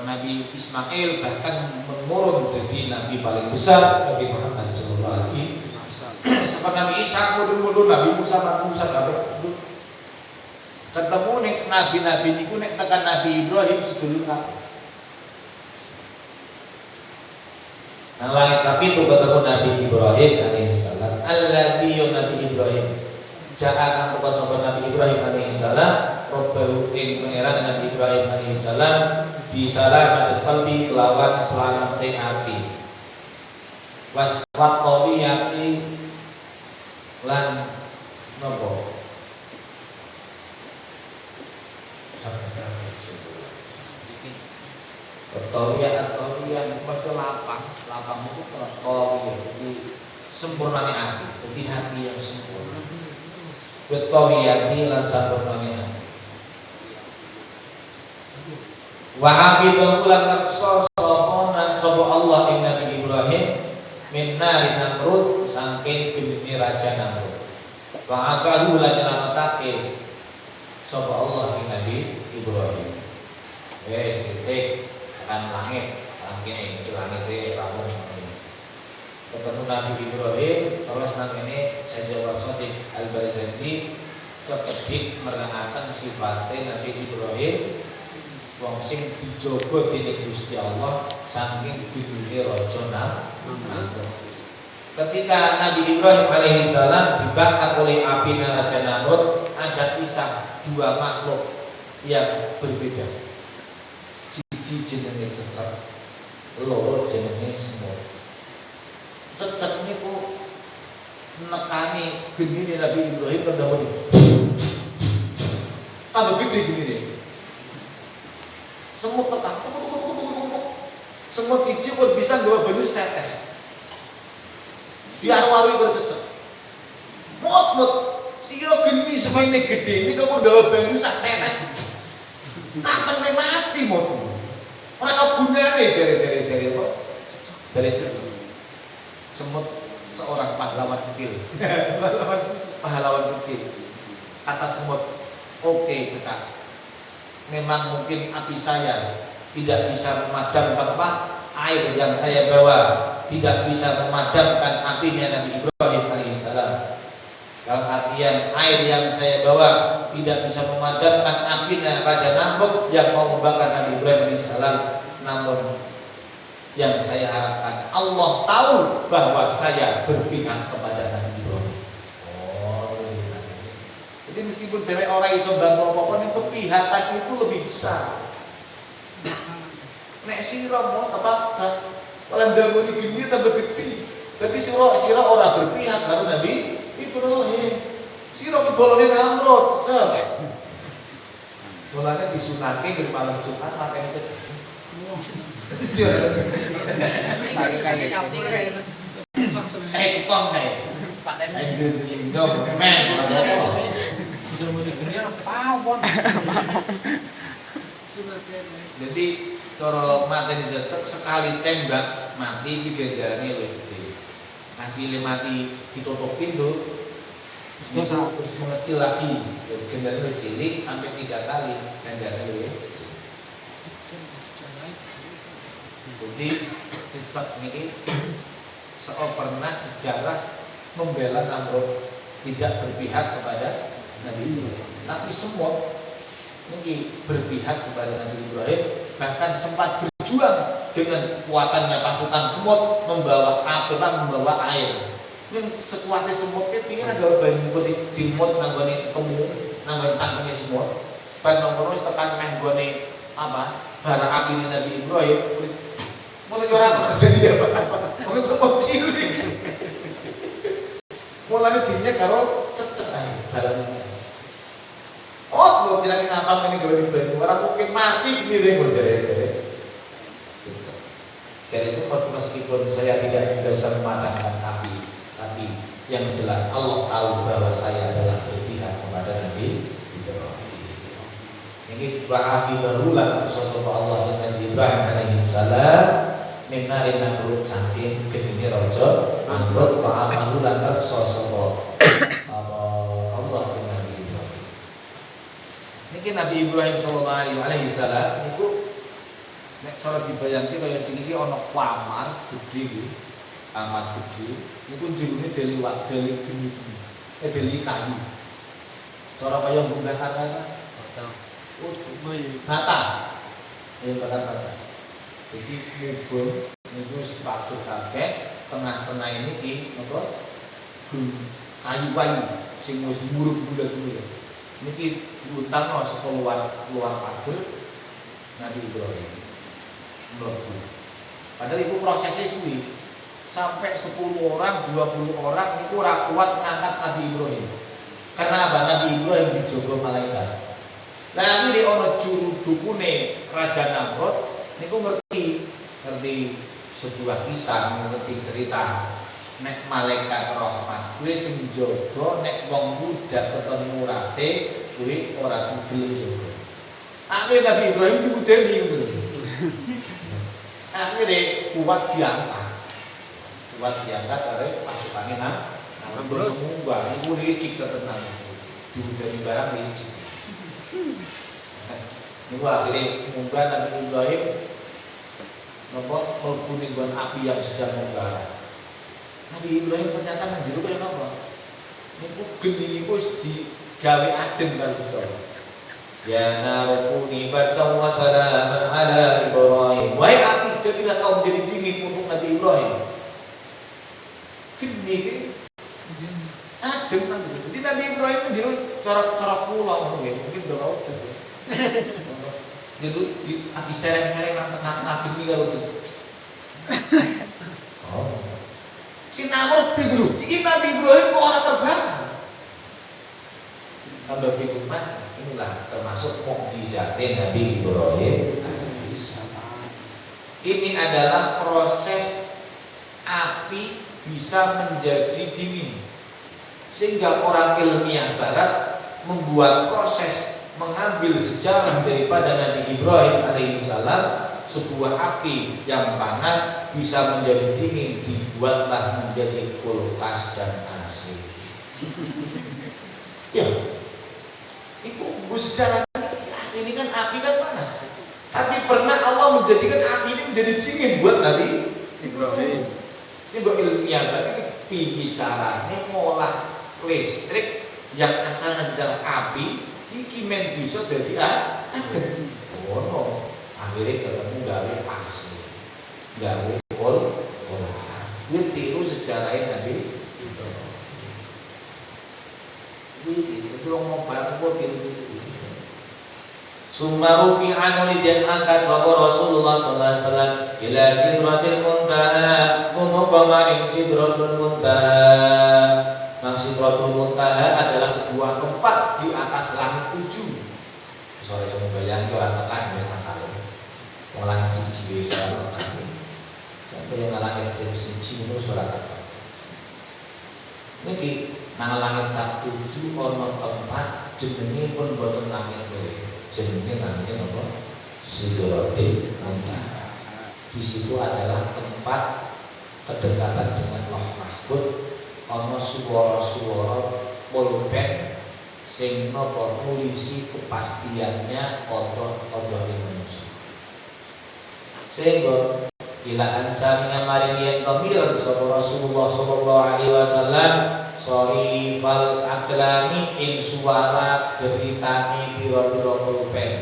Nabi Ismail bahkan menurun jadi nabi paling besar, Nabi Muhammad SAW. Sampai Nabi Ishak mudun Nabi Musa sampai ketemu nih nabi-nabi niku nek tekan Nabi Ibrahim sedulur kabeh. Nang langit sapi itu ketemu Nabi Ibrahim alaihissalam. Alladzi Nabi Ibrahim ja'akan teka sapa Nabi Ibrahim alaihissalam robbahu ing pangeran Nabi Ibrahim alaihissalam bisalamat qalbi kelawan selamate ati waswat yati lan nopo atau pasti lapang itu jadi sempurnanya hati, jadi hati yang sempurna. Betoriyati lan sempurnanya hati. Wa hafidahu lan naqsa sapa Allah ing Nabi Ibrahim min nari Namrud saking geni raja Namrud. Wa afahu lan nyelametake sapa Allah ing Nabi Ibrahim. Wes titik tekan langit, langit itu langit rampung. Ketemu Nabi Ibrahim terus nang ini Sayyidina Shadiq Al-Barzanji sekedhik merengaken sifatnya Nabi Ibrahim wong sing dijogo dening Gusti Allah saking gedune raja Namrud. Ketika Nabi Ibrahim alaihissalam dibakar oleh api Raja Namrud, ada kisah dua makhluk yang berbeda. Siji jenenge cecek, loro jenenge semut. Cecek niku nekani genine Nabi Ibrahim kendawani. Tambah gede genine. Semut tekan. Semut siji pun bisa nggawa banyu setetes. Diaru-aru bercecek. Mut sira geni semene gede ini kok nggawa banyu sak tetes. Kapan mati mut. Ora ana gunane jare-jare apa? Jare cecek. Semut seorang pahlawan kecil. pahlawan kecil. Kata semut, "Oke, cecak. Memang mungkin api saya tidak bisa memadamkan air yang saya bawa, tidak bisa memadamkan apinya Nabi Ibrahim alaihissalam. Dalam artian air yang saya bawa tidak bisa memadamkan apinya Raja Namrud yang mau membakar Nabi Ibrahim alaihissalam. Namun yang saya harapkan, Allah tahu bahwa saya berpihak kepada Nabi Ibrahim." Jadi meskipun dewek orang iso bantu apa-apa, ning kepihakan itu lebih besar. Nek sira mau terpaksa, kalau ndamuni geni tambah gede. Dadi sira ora berpihak karo Nabi Ibrahim. Sira kebolone Namrud, cecek. Mulane disunake di malam Jumat makane cecek. Kayak kitong kayak. Pak Den. Ayo men. Jadi cara mateni cecek sekali tembak mati iki ganjarane luwih gede. Hasilé mati ditutupin tuh terus mengecil lagi. Ganjarane luwih cilik sampai 3 kali ganjarane luwih. Jadi cecek niki pernah sejarah membela Namrud, tidak berpihak kepada Nabi Ibrahim. Tapi semut ini berpihak kepada Nabi Ibrahim, bahkan sempat berjuang dengan kekuatannya pasukan semut membawa air. Yang sekuatnya semutnya pikir ada banyu dimut nanggone temu nanggone cangkeme semut. Ban nomor tekan meh gone apa? Bara api Nabi Ibrahim. Mau ora jadi apa? Mau semut cilik. Mulane dinnya karo cecek ae dalan. Oh, kalau silangin ngapam ini gawe banyu, orang mungkin mati gini deh, jare-jare. Jadi sempat meskipun saya tidak bisa memadamkan api, tapi yang jelas Allah tahu bahwa saya adalah berpihak kepada Nabi Ibrahim. Ini api berulang sosok Allah dan Nabi Ibrahim alaihissalam menari Namrud saking gedene raja Namrud wa amahu lan sosok Allah dan Nabi Ibrahim. Niki Nabi Ibrahim sallallahu alaihi wasallam niku nek cara dibayangke kaya sing iki ana kamar gedhe iki, amat gedhe. Niku jerone deli geni. Deli kayu. Cara kaya bunga kata. Oh, bata. Ya bata. Jadi mubeng niku wis patur kabeh, tengah-tengah ini iki napa? Kayu-kayu sing wis murub-bulat-bulat. Niki diutang saka luar pager Nabi Ibrahim. Mlebu. Padahal itu prosesnya suwi. Sampai 10 orang, 20 orang itu ora kuat ngangkat Nabi Ibrahim. Karena apa? Nabi Ibrahim dijogo malaikat. Lah iki ana juru dukune Raja Namrud niku ngerti sebuah kisah, ngerti cerita. Nek malaikat rahmat kuwi sing jaga, nek wong budak ketemu murate kuwi ora gelem jaga. Akhire Nabi Ibrahim dikudeni ngono. Akhire kuat diangkat oleh pasukane Namrud semua. Iku licik tenan. Dikudeni barang licik. Niku akhire munggah Nabi Ibrahim napa mlebu ning api yang sedang membara. Nabi Ibrahim ternyata menjero kaya napa? Niku geni niku wis digawe adem karo Gusti Allah. Ya narukuni bardan wa salaman ala Ibrahim. Wahai api, jadilah kau menjadi dingin untuk Nabi Ibrahim. Gini adem nanti. Jadi Nabi Ibrahim menjadi cara pulau mungkin udah laut tuh. Jadi di api sereng-sereng nang ini kalau tuh. Oh. Si Namrud dulu. Ini Nabi Ibrahim kok orang terbakar. Tambah bingung mah. Inilah termasuk mukjizatnya Nabi Ibrahim. Ini adalah proses api bisa menjadi dingin, sehingga orang ilmiah barat membuat proses mengambil sejarah daripada Nabi Ibrahim alaihissalam. Sebuah api yang panas bisa menjadi dingin, dibuatlah menjadi kulkas dan AC. Ya, itu sejarah ini kan api kan panas. Tapi pernah Allah menjadikan api ini menjadi dingin buat Nabi Ibrahim. Ini buat ilmiah berarti bicaranya ngolah listrik yang asalnya adalah api, iki men bisa jadi adem. Oh no, akhirnya ketemu gawe AC, gawe kulkas. Ini tiru sejarahnya Nabi Ibrahim. Itu mau bangun tiru. Summa rufi'an dan angkat sapa Rasulullah sallallahu alaihi wasallam ila sidratil muntaha tumeka maring sidratul muntaha. Nah, sidratul muntaha adalah sebuah tempat di atas langit 7. Soale sing bayang ora tekan wis nakal. Wong langit siji wis ora tekan. Sampai yang langit siji itu ora tekan. Niki nang langit 7 ana tempat jenenge pun boten langit kowe. Jenenge namanya apa? Sidratil Muntaha. Di situ adalah tempat kedekatan dengan Lauh Mahfuz. Ana suara-suara pulpen sing napa nulisi kepastiannya kodok manusia. Sehingga ila ansamina maring yen kamil sapa Rasulullah sallallahu alaihi wasallam sorifal aklami ing suara geritani pira-pira pulpen.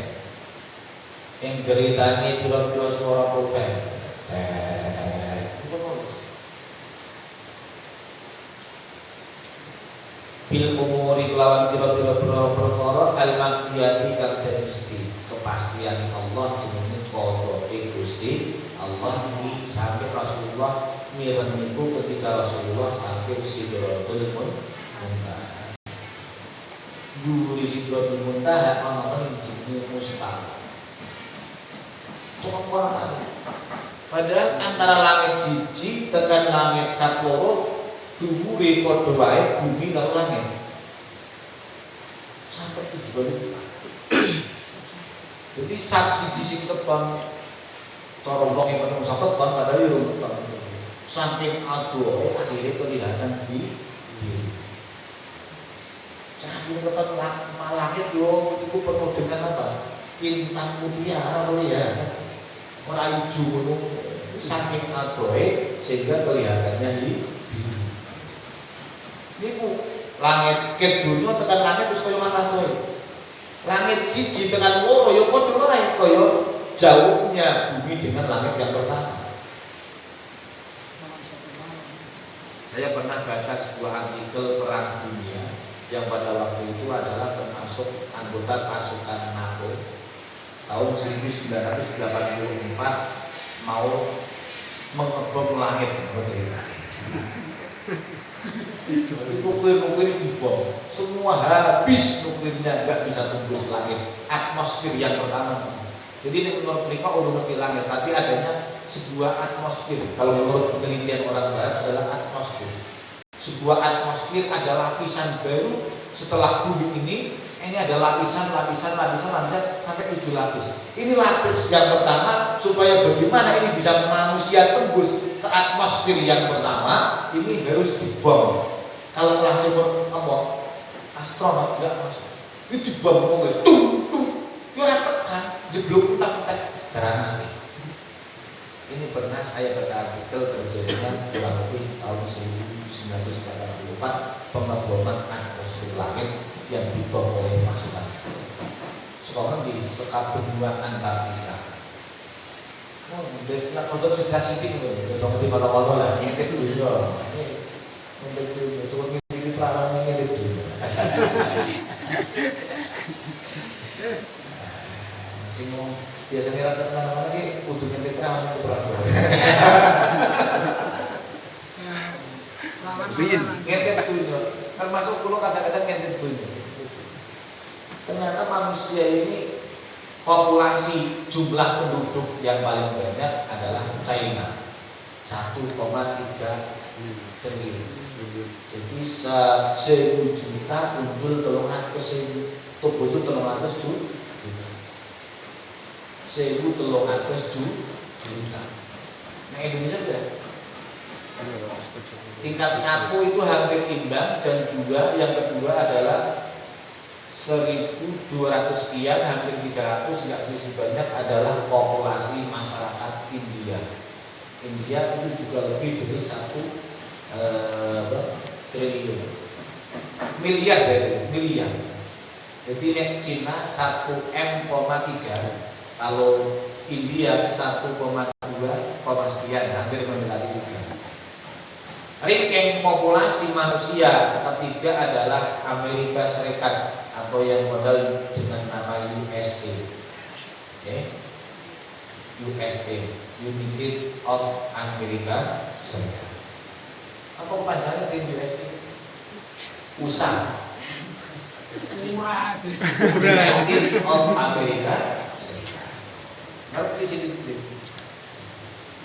Ing geritani pira-pira suara pulpen. Bil umuri lawan pira-pira perkara al-maqdiyati kang den mesti kepastian Allah jenenge qadha Gusti Allah ini sampai Rasulullah mireng niku ketika Rasulullah sampai Sidratul Muntaha. Dhuwure Sidratul Muntaha ana jenenge Mustawa. Padahal antara langit siji tekan langit saporo dhuwure padha wae bumi karo langit. Sampai 7 kali lipat. Jadi sak siji sing keton cara wong yang ketemu sampai ton padahal yo ton. Saking adoe akhirnya kelihatan di saking keton langit yo itu penuh dengan apa? Bintang mutiara ya. Ora ijo ngono. Saking adoe sehingga kelihatannya di niku langit kedunya tekan langit wis kaya manatoe. Langit siji tekan loro ya padha wae kaya jauhnya bumi dengan langit yang pertama. Saya pernah baca sebuah artikel perang dunia yang pada waktu itu adalah termasuk anggota pasukan NATO tahun 1984 mau mengebom langit. Nuklir dibom, semua habis nuklirnya, nggak bisa tembus langit. Atmosfer yang pertama. Jadi menurut mereka urut di langit, tapi adanya sebuah atmosfer. Kalau menurut penelitian orang barat adalah atmosfer. Sebuah atmosfer ada lapisan baru setelah bumi ini ada lapisan sampai 7 lapis. Ini lapis yang pertama supaya bagaimana ini bisa manusia tembus ke atmosfer yang pertama, ini harus dibom. Kalau kelasnya apa? Astronot enggak masuk. Ini dibom mobil, ya tekan, jeblok tak karena ini pernah saya baca artikel terjadinya kurang lebih tahun 1984 pengeboman atmosfer langit yang dibom oleh pasukan. seka benua Antartika. Oh, nak foto spesifik loh, jangan di mana-mana lah, ngintip dulu. Ngintip dulu, cuma ngintip perawan ngintip dulu. Sing biasanya rata mana-mana ki kudu ngintip perawan itu berapa? Ngintip dulu, termasuk kulo kadang-kadang ngintip dulu. Ternyata manusia ini populasi jumlah penduduk yang paling banyak adalah China 1,3 triliun. Jadi 1.000 juta unggul 300.000 tubuh itu 300 juta. 1.300 juta. Nah Indonesia ya. Tingkat 1 itu hampir imbang dan yang kedua adalah 1.200 sekian, hampir 300, nggak selisih banyak adalah populasi masyarakat India. India itu juga lebih dari 1 triliun miliar miliar. Jadi Cina 1,3 M, kalau India 1,2 sekian, hampir mendekati 3. Ranking populasi manusia ketiga adalah Amerika Serikat atau yang modal dengan nama USA. USA, United of America Serikat. Apa panjangnya tim USA? USA. United of America Serikat. Ngerti sini.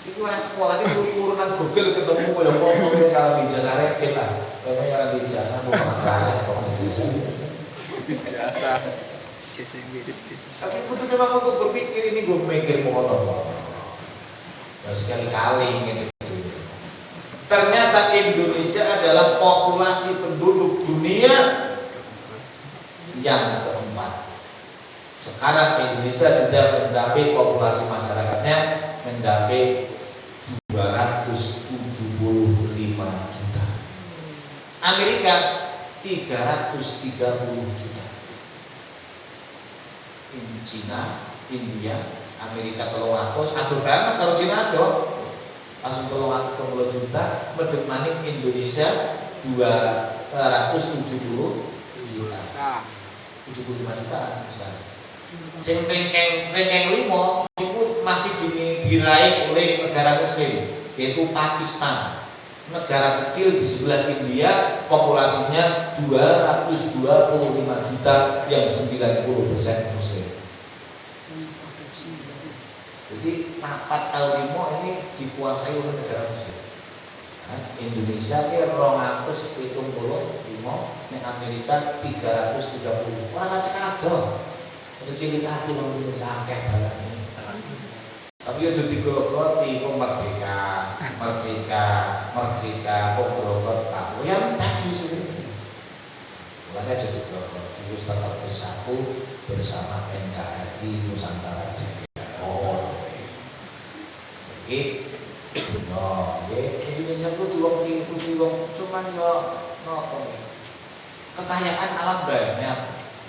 Iku ora sekolah iki urunan Google ketemu koyo apa kalau ijazah rekin lah. Kayaknya yang di ijazah bukan masalah kok ijazah. Ijazah mirip. Tapi kudu memang untuk berpikir ini gue mikir mono. Ya sekali-kali gitu. Ternyata Indonesia adalah populasi penduduk dunia yang keempat. Sekarang Indonesia sudah mencapai populasi masyarakatnya mencapai 275 juta. Amerika 330 juta. Cina, India, Amerika 300, aduh banget kalau Cina aja langsung 330 juta, medhek maning Indonesia 270 juta. 75 juta misalnya. Sing ranking 5 itu masih diraih oleh negara muslim, yaitu Pakistan. Negara kecil di sebelah India, populasinya 225 juta yang 90% muslim. Jadi 4 ini dikuasai oleh negara muslim. Indonesia ini 275, Amerika 330. Orang aja kado. Itu cilik hati wong Indonesia akeh banget ini. Tapi yo jadi grogoti kok merdeka, kok grogot tak. Ya tadi sini. Makanya jadi grogot. Itu tetap bersatu bersama NKRI Nusantara Jaya. Oh. Oke. No, Indonesia itu wong cuman yo nopo. Kekayaan alam banyak.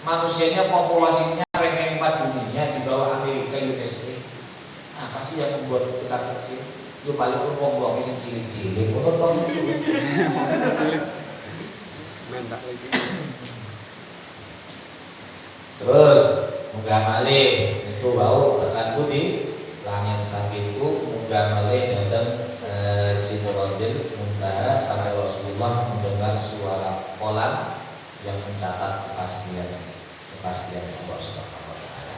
Manusianya populasinya ranking 4 dunia di bawah Amerika USA. Apa sih yang membuat kita kecil? Yo paling pun wong-wong sing cilik-cilik, ngono to. Cilik. Mentak lagi. Terus munggah malih itu bau tekan putih langit sakitu munggah malih datang Sidratil Muntaha sampai Rasulullah mendengar suara kolam yang mencatat kepastian Allah Subhanahu wa taala.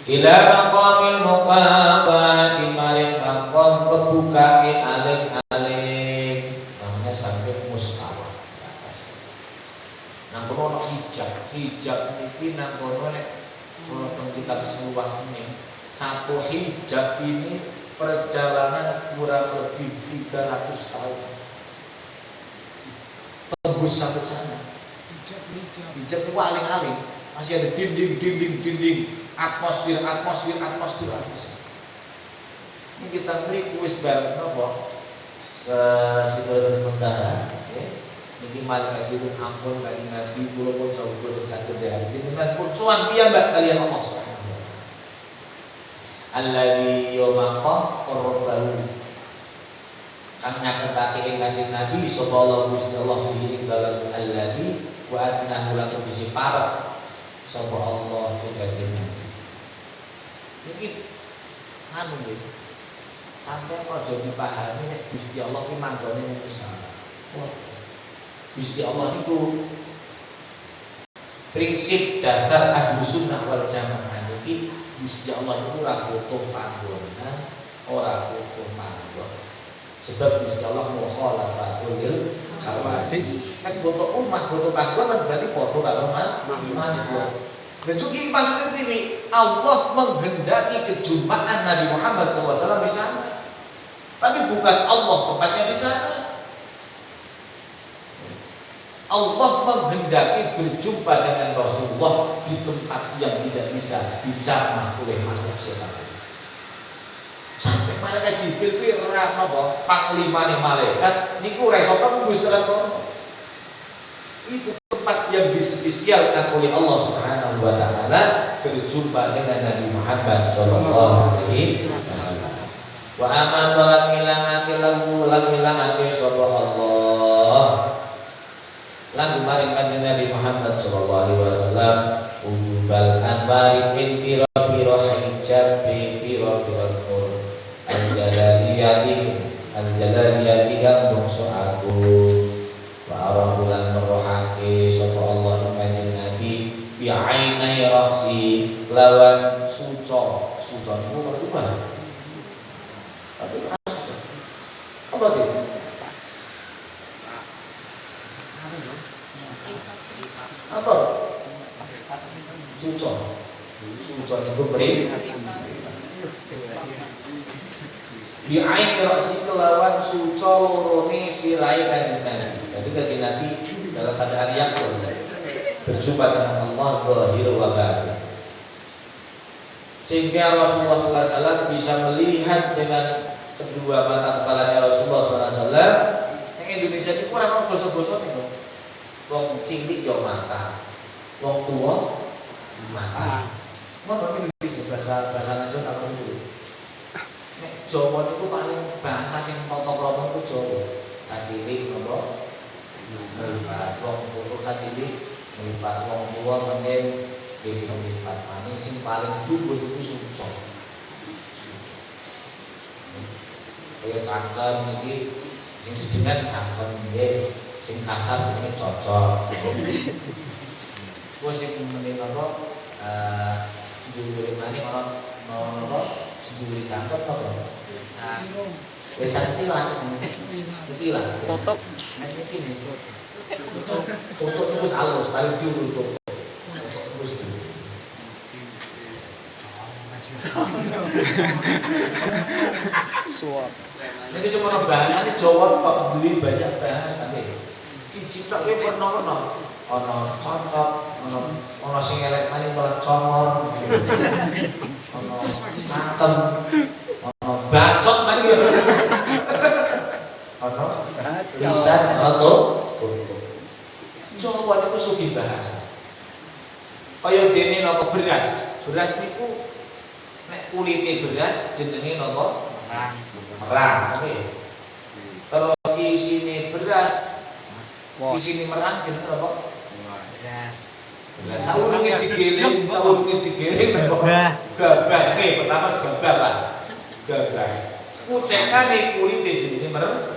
Ila maqamil muqafati maring maqam kebukae aling-aling namanya sampai mustawa di atas. Nang kono hijab niki nang kono nek ono kitab seluas ini. Satu hijab ini perjalanan kurang lebih 300 tahun. Tembus sampai sana. Hijab itu aling-aling, masih ada dinding, atmosfer. Ini kita beri kuis bareng nopo Sidratil Muntaha. Ini malah kajilun ampun kali Nabi kula pun sawuh saged ya. Jenengan pun sowan piyambak kalian Allah Subhanahu. alladzi yawmaqa qurbahu kang nyaketake ing Kanjeng Nabi sallallahu alaihi wasallam fi dalam alladzi wa annahu la tubisi parek sapa Allah ing Kanjeng Nabi. Iki anu nggih. Sampai aja dipahami nek Gusti Allah ki manggone ning sana. Gusti Allah niku prinsip dasar ahlu sunnah wal jamaah iki Gusti Allah itu ora butuh panggonan, ora butuh manggon. Sebab Gusti Allah mukhalafatul hawasis. Nek butuh umat butuh panggonan berarti padha karo manggon. Dan juga maksudnya ini Allah menghendaki kejumpaan Nabi Muhammad SAW di sana, tapi bukan Allah tempatnya di sana. Allah menghendaki berjumpa dengan Rasulullah di tempat yang tidak bisa dijamah oleh makhluk setan. Sampai malaikat Jibril kuwi ora napa panglimane malaikat niku ora iso tembus tenan kono. Itu tempat yang dispesialkan oleh Allah Subhanahu wa taala berjumpa dengan Nabi Muhammad sallallahu alaihi wasallam. Wa amara milangati lahu lan milangati sapa Allah. Lan maring Kanjeng Nabi Muhammad sallallahu alaihi wasallam ujubal anbari ing pira-pira hijab pira-pira nur al-jalaliyati kang bangsa agung wa arahulan merohake sapa Allah ing Kanjeng Nabi bi ainai rasi lawan suco niku berubah apa itu? Apa? Suco niku beri di ain rasi kelawan suco lorone sirai Kanjeng Nabi. Jadi Kanjeng Nabi dalam keadaan yakin berjumpa dengan Allah zahir wa batin. Sehingga Rasulullah SAW bisa melihat dengan kedua mata kepalanya Rasulullah SAW. Yang Indonesia itu kurang gosok-gosok itu. Wong cilik yo mata, wong tua mata. Mau Indonesia bahasa nasional apa itu? Nek Jawa itu paling bahasa sing toto-toto itu Jawa. Kacilik nopo? Melipat wong tua kacilik, melipat wong tua menen jadi melipat maning sing paling dhuwur itu suco. Kaya cangkem iki sing sedengan cangkem nggih. Sing kasar jenenge cocok. Kuwi sing meneh apa dhuwure maning ana apa dhuwure cangkem apa? Wis tilang. Tilang. Tutup. Nek iki tutup itu halus paling dhuwur tutup. Suap. Jadi semua bahasa Jawa kok duwe banyak bahasa nih. Siji tok kuwi pernah ana cocok, ana sing elek maning malah congor. Ana cangkem, ana bacot maning. Ana lisan atau Jawa niku sugih bahasa. Kaya dene napa beras. Beras niku nek kulite beras jenenge napa? Merang. Oke. Terus isine beras isine merang jenenge apa? Beras. Saurunge digiling apa? Gabah. Oke, pertama gabah lah. Gabah. Kucekane kulite jenenge merang.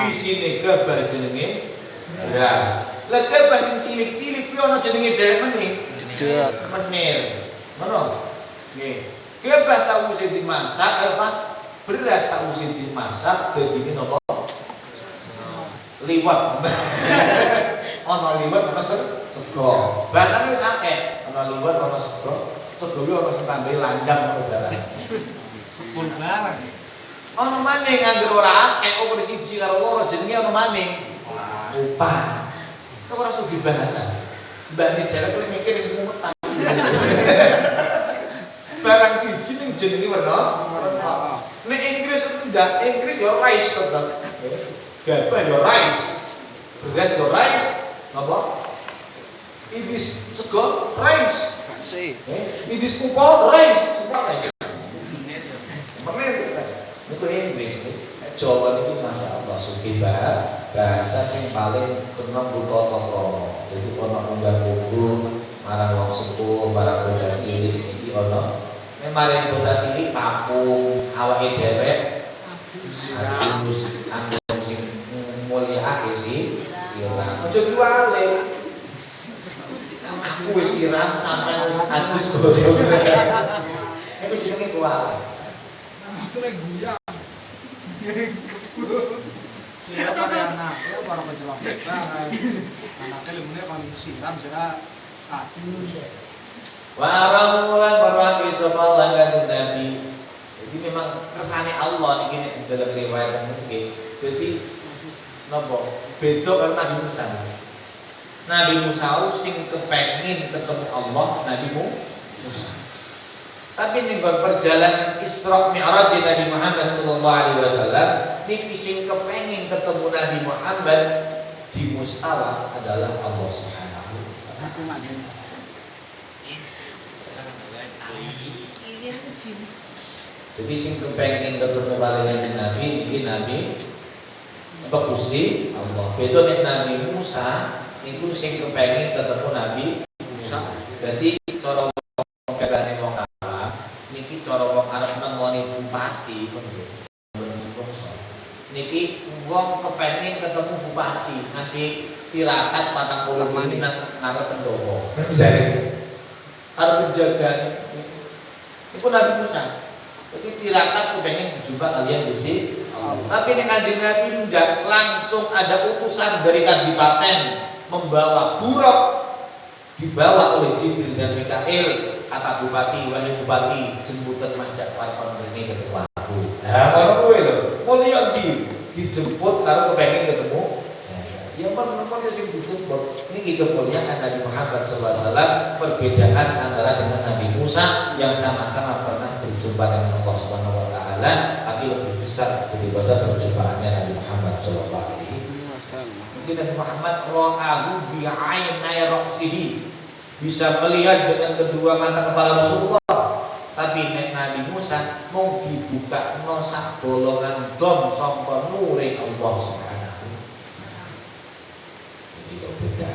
Isine gabah jenenge beras. Lah gabah sing cilik-cilik kuwi ana jenenge dhewek meneh. Menir. Ngono. Nggih. Gabah sawise dimasak apa? Beras sawise dimasak dadine napa? Liwat. Ana liwat ana sego. Bahasane wis akeh. Ana liwat ana sego. Sego kuwi ana sing tambahi lanjang karo darah. Pun barang. Ana maneh nganggo ora akeh opo siji karo loro jenenge ana maneh. Upah. Kok ora sugih bahasa. Mbak Nidara kuwi mikir sing mumet. Barang siji ning jenenge werna. Nek Inggris ndak, Inggris yo rice to. Gabah yo rice. Beras yo rice. Napa? Idis sego rice. Idis kupo rice, semua rice. Jawa ini masya Allah sugih bahasa sing paling kena buta krama. Jadi ana unggah buku marang wong sepuh, marang bocah cilik iki ana. Nek maring bocah cilik papung, awake dhewe adus anggon sing mulyake siram. Aja diwale. Aku wis siram sampai wis adus godhong. Iku jenenge kuwale. Sering guya. Ya pada anak, ya para penjelang kita, anaknya lemune kan siram sira adus. Waramulan perwaki sapa lan Nabi. Jadi memang kersane Allah iki nek dalam riwayat mungkin. Jadi napa? Beda karo Nabi Musa. Nabi Musa sing kepengin ketemu Allah, Nabi Musa. Tapi ning perjalanan Isra Mi'raj Nabi Muhammad sallallahu alaihi wasallam niki sing kepengin ketemu Nabi Muhammad di Mustawa adalah Allah Subhanahu wa taala. Jadi sing kepengin ketemu kalian Nabi niki Nabi apa Gusti Allah. Beda nek Nabi Musa niku sing kepengin ketemu Nabi Musa. Berarti cara kebane wong Arab niki cara wong Arab nemoni bupati niki wong kepengin ketemu bupati ngasih tirakat 40 menit nang ngarep pendowo. Misale arep penjagaan iku Nabi Musa. Jadi tirakat kepengin berjumpa kalian Gusti Allah. Tapi nek Kanjeng Nabi tidak langsung ada utusan dari Kadipaten membawa buruk dibawa oleh Jibril dan Mikail. Kata bupati, wahai bupati, jemputan Mas Ja'far kon rene ketemu aku. Nah, ngono kuwi lho. Mulya dijemput karo kepengin ketemu. Ya men-men sing dijemput. Niki kemuliaan Nabi Muhammad SAW, perbedaan antara dengan Nabi Musa yang sama-sama pernah berjumpa dengan Allah Subhanahu wa taala, tapi lebih besar daripada perjumpaannya Nabi Muhammad SAW. Mungkin Nabi Muhammad ra'ahu bi'ainai ra'sihi, bisa melihat dengan kedua mata kepala Rasulullah. Tapi Nabi Musa mau dibuka nosak bolongan dom sangka nure Allah Subhanahu. Jadi kok beda.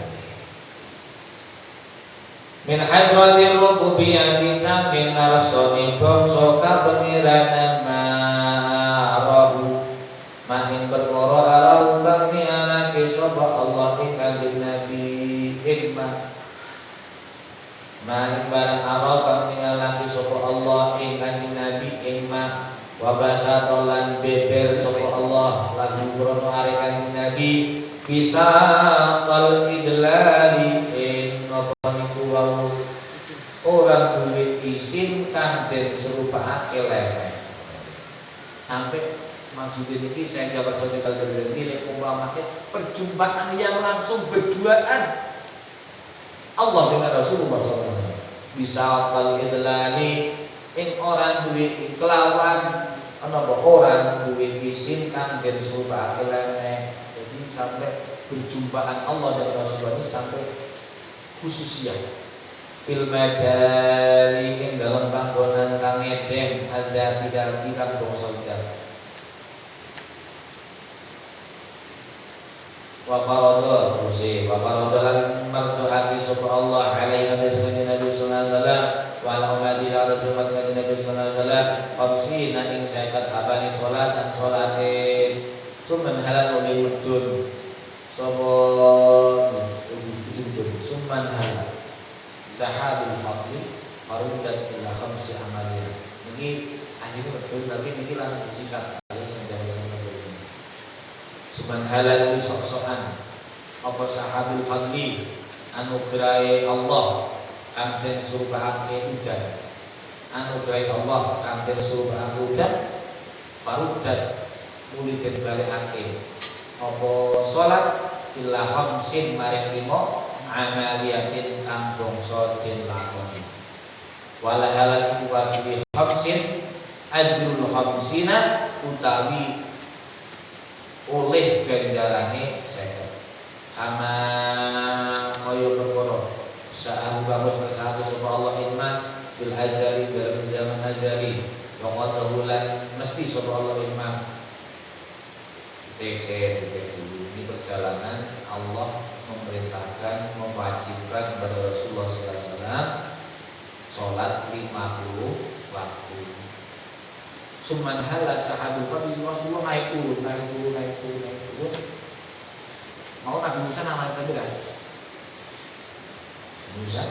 Min hadratir rububiyyah bisa min arsoni bangsa kabengiranan ma'arabu mahin berkoro arau kang nianake sapa Allah ing Kanjeng Nabi hikmah main barang amal kang ningalake sapa Allah ing Kanjeng Nabi hikmah wa basatolan beber sapa Allah lagu krono are Kanjeng Nabi bisa qal idlali ing napa niku wau ora duwe isin kang den serupake lewat sampai maksudnya ini saya dapat saudara berhenti umpamanya perjumpaan yang langsung berduaan Allah dengan Rasulullah SAW. Bisa kali idlani ing orang duwe kelawan apa orang duwe isin kang den surupake lene. Jadi sampai perjumpaan Allah dan Rasulullah ini sampai khususnya fil majali ing dalam panggonan kang edem ada tidak bangsa lidah. Wa farada kursi wa farada lan martu'ati sapa Allah alaihi wa sallam Nabi sallallahu alaihi wasallam wa ala umati rasul Nabi sallallahu alaihi wasallam qamsina ing sakat abani salat dan salate summan halal li mudun sapa summan halal sahabil fadli farudat ila khamsi amaliyah. Ini akhirnya betul tapi ini langsung disikat oleh senjata Subhan halal sok-sokan apa sahabil fadli anugerai Allah kanten surupake udan anugerai Allah kanten surupake udan farudat muli den balekake apa salat illa khamsin maring 5 amaliyatin kang bangsa den lakoni wala halal wa bi khamsin ajrul khamsina utawi oleh ganjarane seket kama kaya perkara sa'ahu bagus bersatu sapa Allah iman fil azali dalam zaman azali wa qadahu lan mesti sapa Allah iman saya dulu. Ini perjalanan Allah memerintahkan, mewajibkan kepada Rasulullah SAW sholat 50 waktu. Cuman hala sahabat Rasulullah naik turun. Mau Nabi Musa namanya tadi kan? Musa.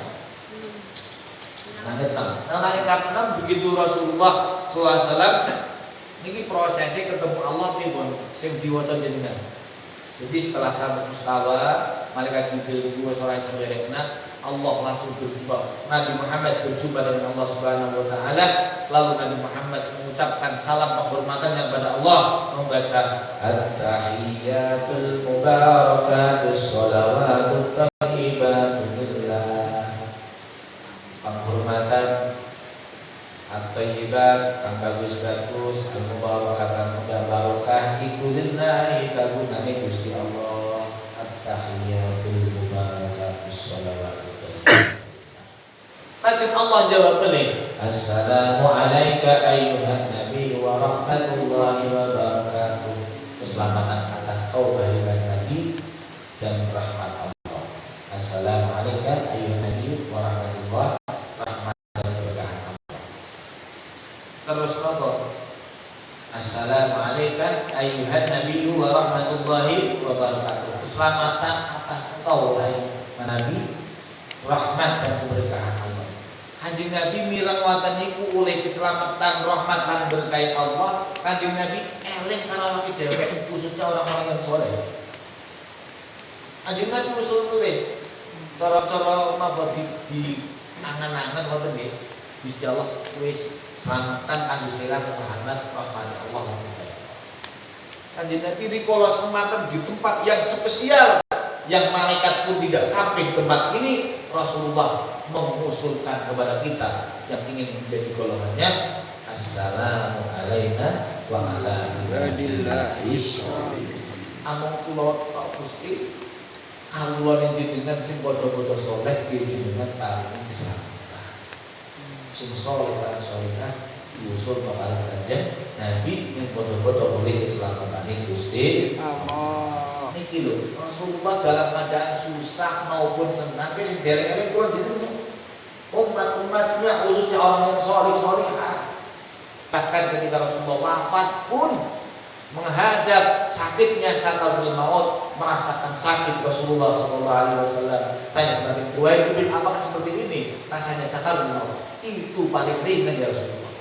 Nah, karena begitu Rasulullah SAW ini prosesnya ketemu Allah pripun sing diwaca jenengan. Jadi setelah sahabat mustawa, malaikat Jibril itu salah sampeyan Allah langsung berjumpa. Nabi Muhammad berjumpa dengan Allah Subhanahu wa taala, lalu Nabi Muhammad mengucapkan salam penghormatannya kepada Allah, membaca at-tahiyyatul mubarakatus shalawatut thayyibatun lillah. Penghormatan at-thayyibat kang bagus-bagus, al-mubarakatan barokah iku lillahi kagunane Gusti Allah. At-tahiyyatul mubarakatus shalawatut Lajeng Allah jawab beli, assalamu alayka ayyuhan nabi wa rahmatullahi wa barakatuh. Keselamatan atas kau wahai Nabi dan rahmat Allah. Assalamu alayka ayyuhan nabi wa rahmatullahi rahmat dan keberkahan Allah. Terus apa? Assalamu alayka ayyuhan nabi wa rahmatullahi wa barakatuh. Keselamatan atas kau wahai Nabi, rahmat dan keberkahan Allah. Kanjeng Nabi mirang wonten niku oleh keselamatan, rahmat lan berkah Allah. Kanjeng Nabi eling karo awake dhewe, khususnya orang-orang yang soleh. Kanjeng Nabi usul oleh cara-cara napa di angan-angan wonten nggih. Gusti Allah wis selamatan kanggo sira Muhammad, rahmat Allah lan berkah. Kanjeng Nabi rikala sematan di tempat yang spesial, yang malaikat pun tidak sampai tempat ini. Rasulullah mengusulkan kepada kita yang ingin menjadi golongannya, assalamu alayna wa ala ibadillahi sholihin. Among kula Pak Gusti kawula jenengan sing padha-padha saleh jenengan paling keselamatan. Sing saleh lan salehah diusul kepada Kanjeng Nabi yang padha-padha oleh keselamatan Gusti Allah. Niki lho, Rasulullah dalam keadaan susah maupun senang, wis dereng-dereng kula jenengan umat-umatnya, khususnya orang yang sholih-sholihah. Bahkan ketika Rasulullah wafat pun menghadap sakitnya sakaratul maut, merasakan sakit Rasulullah SAW. Tanya seperti Buhair bin apakah seperti ini rasanya sakaratul maut? Itu paling ringan ya Rasulullah.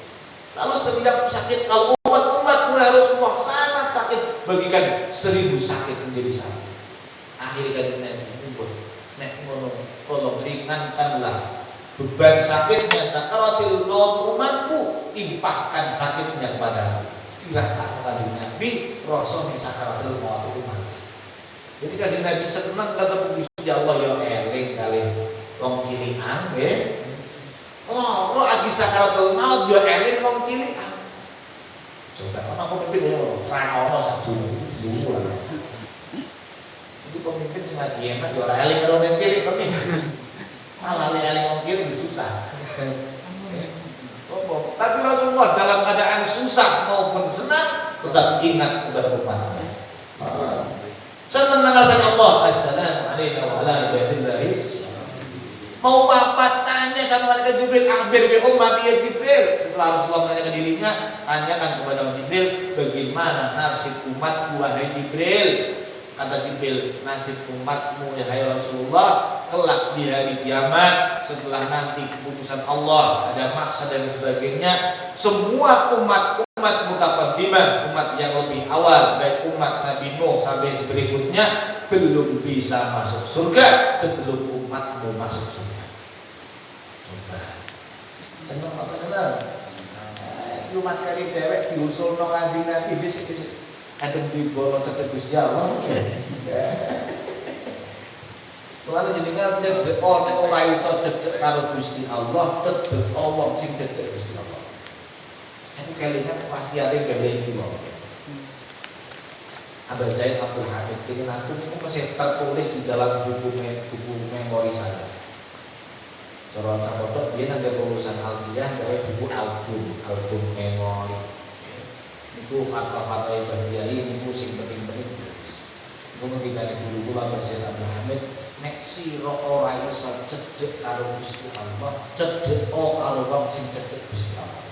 Lalu setiap sakit, kalau umat-umat mulai Rasulullah sangat sakit, bagikan 1000 sakit menjadi satu. Akhirnya Nabi nyebut, nek ngono tolong ringankanlah beban sakitnya sakaratul maut umatku, timpahkan sakitnya kepada dirasakan kanjeng Nabi rasane sakaratul maut umat. Jadi kanjeng Nabi senang ketemu Gusti Allah ya eling kali wong cilikan nggih. Oh, lagi sakaratul maut ya eling wong cilikan. Coba kan aku pemimpin ya, ra ono sak dulu lah. Itu pemimpin sing lagi enak ya ora eling karo wong cilik pemimpin. Malah eling wong cilik susah. Tapi Rasulullah dalam keadaan susah maupun senang tetap ingat kepada umatnya. Senang dengan Allah, assalamu alayka wa ala ibadillahi. Mau wafat tanya sama malaikat Jibril, akhbir bi ummati ya Jibril. Setelah Rasulullah menanyakan dirinya, tanyakan kepada Jibril, bagaimana nasib umatku wahai Jibril? Kata Jibril, nasib umatmu ya Rasulullah kelak di hari kiamat, setelah nanti keputusan Allah ada maksa dan sebagainya, semua umat mutaqaddimah, umat yang lebih awal, baik umat Nabi Nuh sampai berikutnya, belum bisa masuk surga sebelum umatmu masuk surga. Coba senang apa senang? Umat kali dewek diusul nang Kanjeng Nabi bisik-bisik adem di bola cedek Gusti Allah. Lalu jenengan nyedek ora iso cedek karo Gusti Allah, cedek Allah sing cedek Gusti Allah. Aku kelingan wasiate gawe iki wae. Abah Zaid Abdul Hamid pengen aku itu masih tertulis di dalam buku memori saya. Cara campur dia nanti lulusan alfiah dari buku album memori. Iku fatwa-fatwa Ibn Kiai ini sing penting-penting. Iku ngendikane guru kula Syekh Abdul Hamid, nek sira ora iso cedhek karo Gusti Allah, cedhek karo wong sing cedhek Gusti Allah.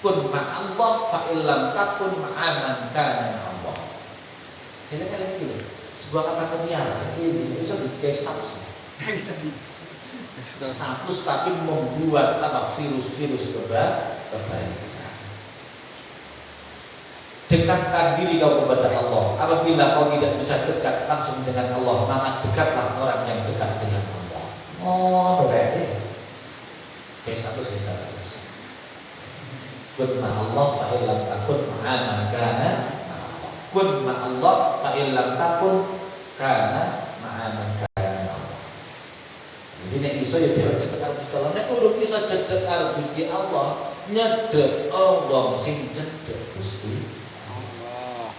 Kun ma'allah fa illam takun ma'aman kana Allah. Jadi kalian ini sebuah kata ketiara ini bisa digawe status. Status tapi membuat apa virus-virus kebaikan. Dekatkan diri kau kepada Allah. Apabila kau tidak bisa dekat langsung dengan Allah, maka dekatlah orang yang dekat dengan Allah. Oh, berarti status. Kun ma'allah fa illam takun ma'aman kana. Kun ma'allah fa illam takun kana ma'aman kana. Jadi nek iso ya dhewe cedhek karo Gusti Allah. Nek kudu iso cedhek karo Gusti Allah, nyedhek wong sing cedhek Gusti Allah.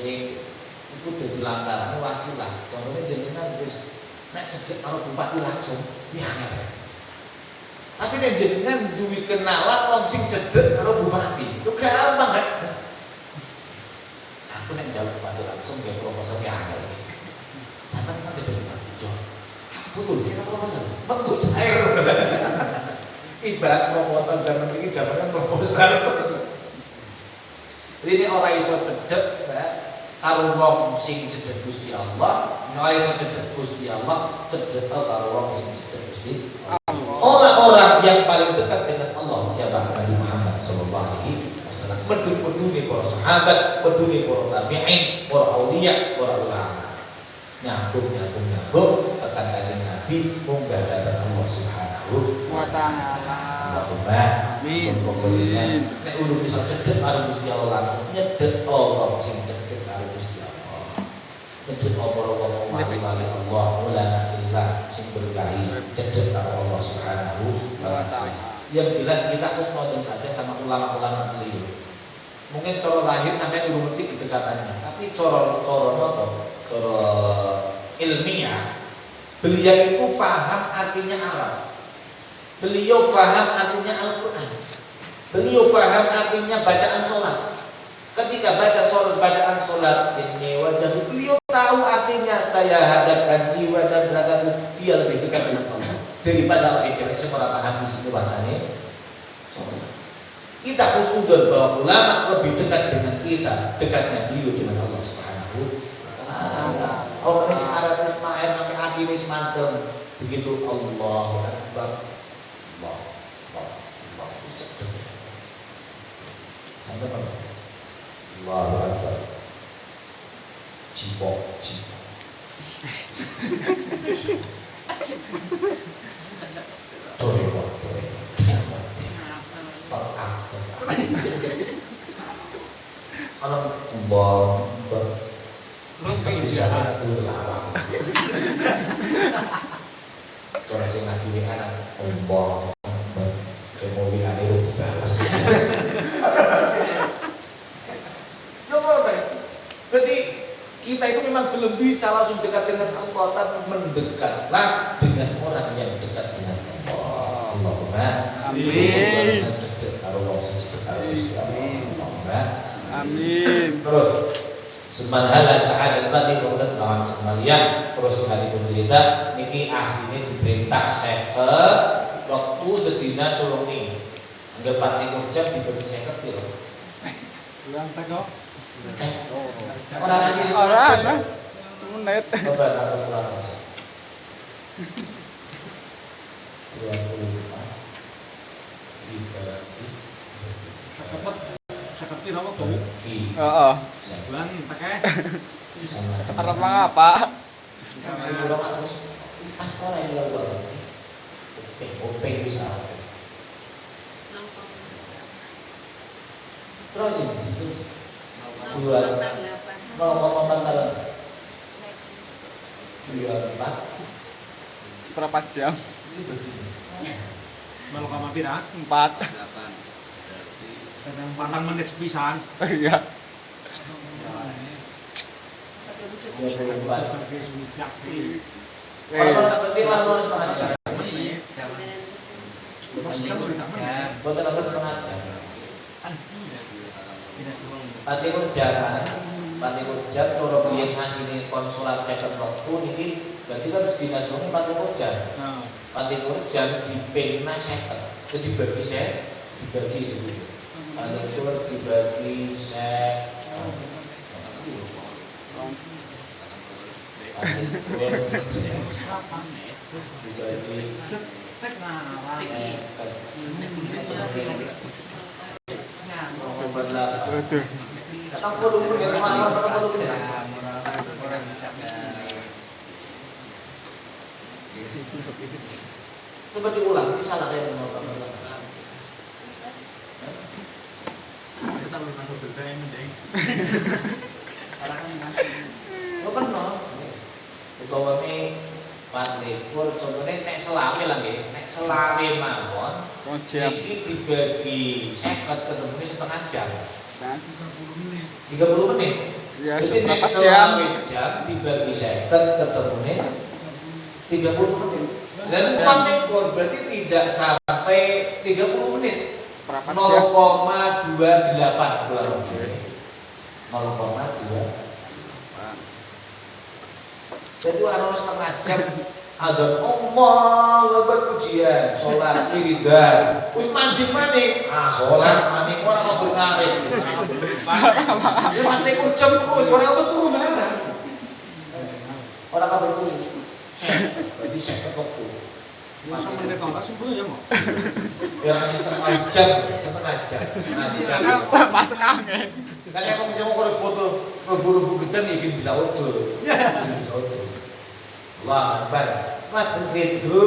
Iku dadi lantaran wasilah. Contohnya jenengan wis nek cedhek karo bupati langsung, ya angel. Tapi nek jenengan duwe kenalan wong sing cedhek karo bupati, itu gampang kan? Aku nek njaluk bupati langsung ya proposal ya angel. Sampai kan cedhek bupati. Betul, kita proposal. Betul cair. Ibarat proposal zaman ini zamannya proposal. Jadi ini orang iso cedhek karo wong sing cedhek Gusti Allah, ora iso cedhek Gusti Allah, cedhek karo wong sing cedhek Gusti Allah. Orang yang paling dekat dengan Allah siapa? Nabi Muhammad sallallahu alaihi wasallam. Peduli para sahabat, peduli para tabi'in, para auliya, para ulama. Nyambung akan kajian Nabi munggah datang Allah Subhanahu wa ta'ala. Allahumma amin. Nek urung bisa cedhek karo Gusti Allah, nyedhek Allah sing cedhek karo Gusti Allah. Nyedhek para wong wali Allah, ulama illah sing berkahi cedhek karo Allah Subhanahu wa ta'ala. Yang jelas kita harus nonton saja sama ulama-ulama beliau. Mungkin cara lahir sampai urung ngerti kedekatannya, tapi cara nonton ilmiah, beliau itu faham artinya Arab, beliau faham artinya Al-Quran, beliau faham artinya bacaan sholat. Ketika bacaan sholat ini wajah, beliau tahu artinya saya hadapkan jiwa dan raga dia lebih dekat dengan Allah daripada orang sekolah paham di sini bacanya sholat. Kita harus udon bahwa ulama lebih dekat dengan kita, dekatnya beliau dengan Allah Subhanahu wa ta'ala. Oh, ini sekarang Ismail sampai hati ini semantel. Begitu Allahu Akbar, Allah sampai apa? Allahu Akbar. Cipok. Toreko. Kalau Allah bisa atur larang. Kalau sing ngaji anak Allah kemudian itu dibahas. Berarti kita itu memang belum bisa langsung dekat dengan Allah, tapi mendekatlah dengan orang yang dekat dengan Allah. Allahumma amin. Amin. Terus subhanallah sa'adat bati kemudian lawan sekalian terus sekalipun cerita niki aslinya diperintah seket waktu sedina sulungi anggap pati jam diberi seket ya ulang tegok orang kasih orang menit coba atau pulang aja 25 seket piro waktu heeh bulan pakai sekitar apa? Pas sekolah yang lalu openg bisa. Terus itu 0,4 tahun. 24 berapa jam? 0,4 4 menit sepisan. Iya. Pati kerjaan cara biyen ngasih konsulat second waktu niki berarti kan dinas wong pati kerjaan. Pati kerjaan dipengna second. Jadi dibagi dulu. Ada itu dibagi coba diulang, ini salah kayak lo kan no utawa ini patlikur contohnya nek selame lagi nek selame mawon ini dibagi 50 ketemu setengah jam 30 menit Ya, jadi nek seberapa selame jam? jam dibagi 50 ketemu 30 menit dan patlikur berarti tidak sampai 30 menit Seberapa 0,28 kurang lebih 0,2 jadi orang setengah jam ada Allah berpujian sholat wiridan terus manjing maning sholat maning orang mau bernarik ya mati kurjam terus orang betul mana orang mau betul berarti saya waktu Masa menit tongkat sembuh ya mau. ya masih setengah jam Pas angin. kan aku bisa mau foto rebu-rebu gedang ya bisa utuh bisa utuh Wah, Akbar. Mas itu.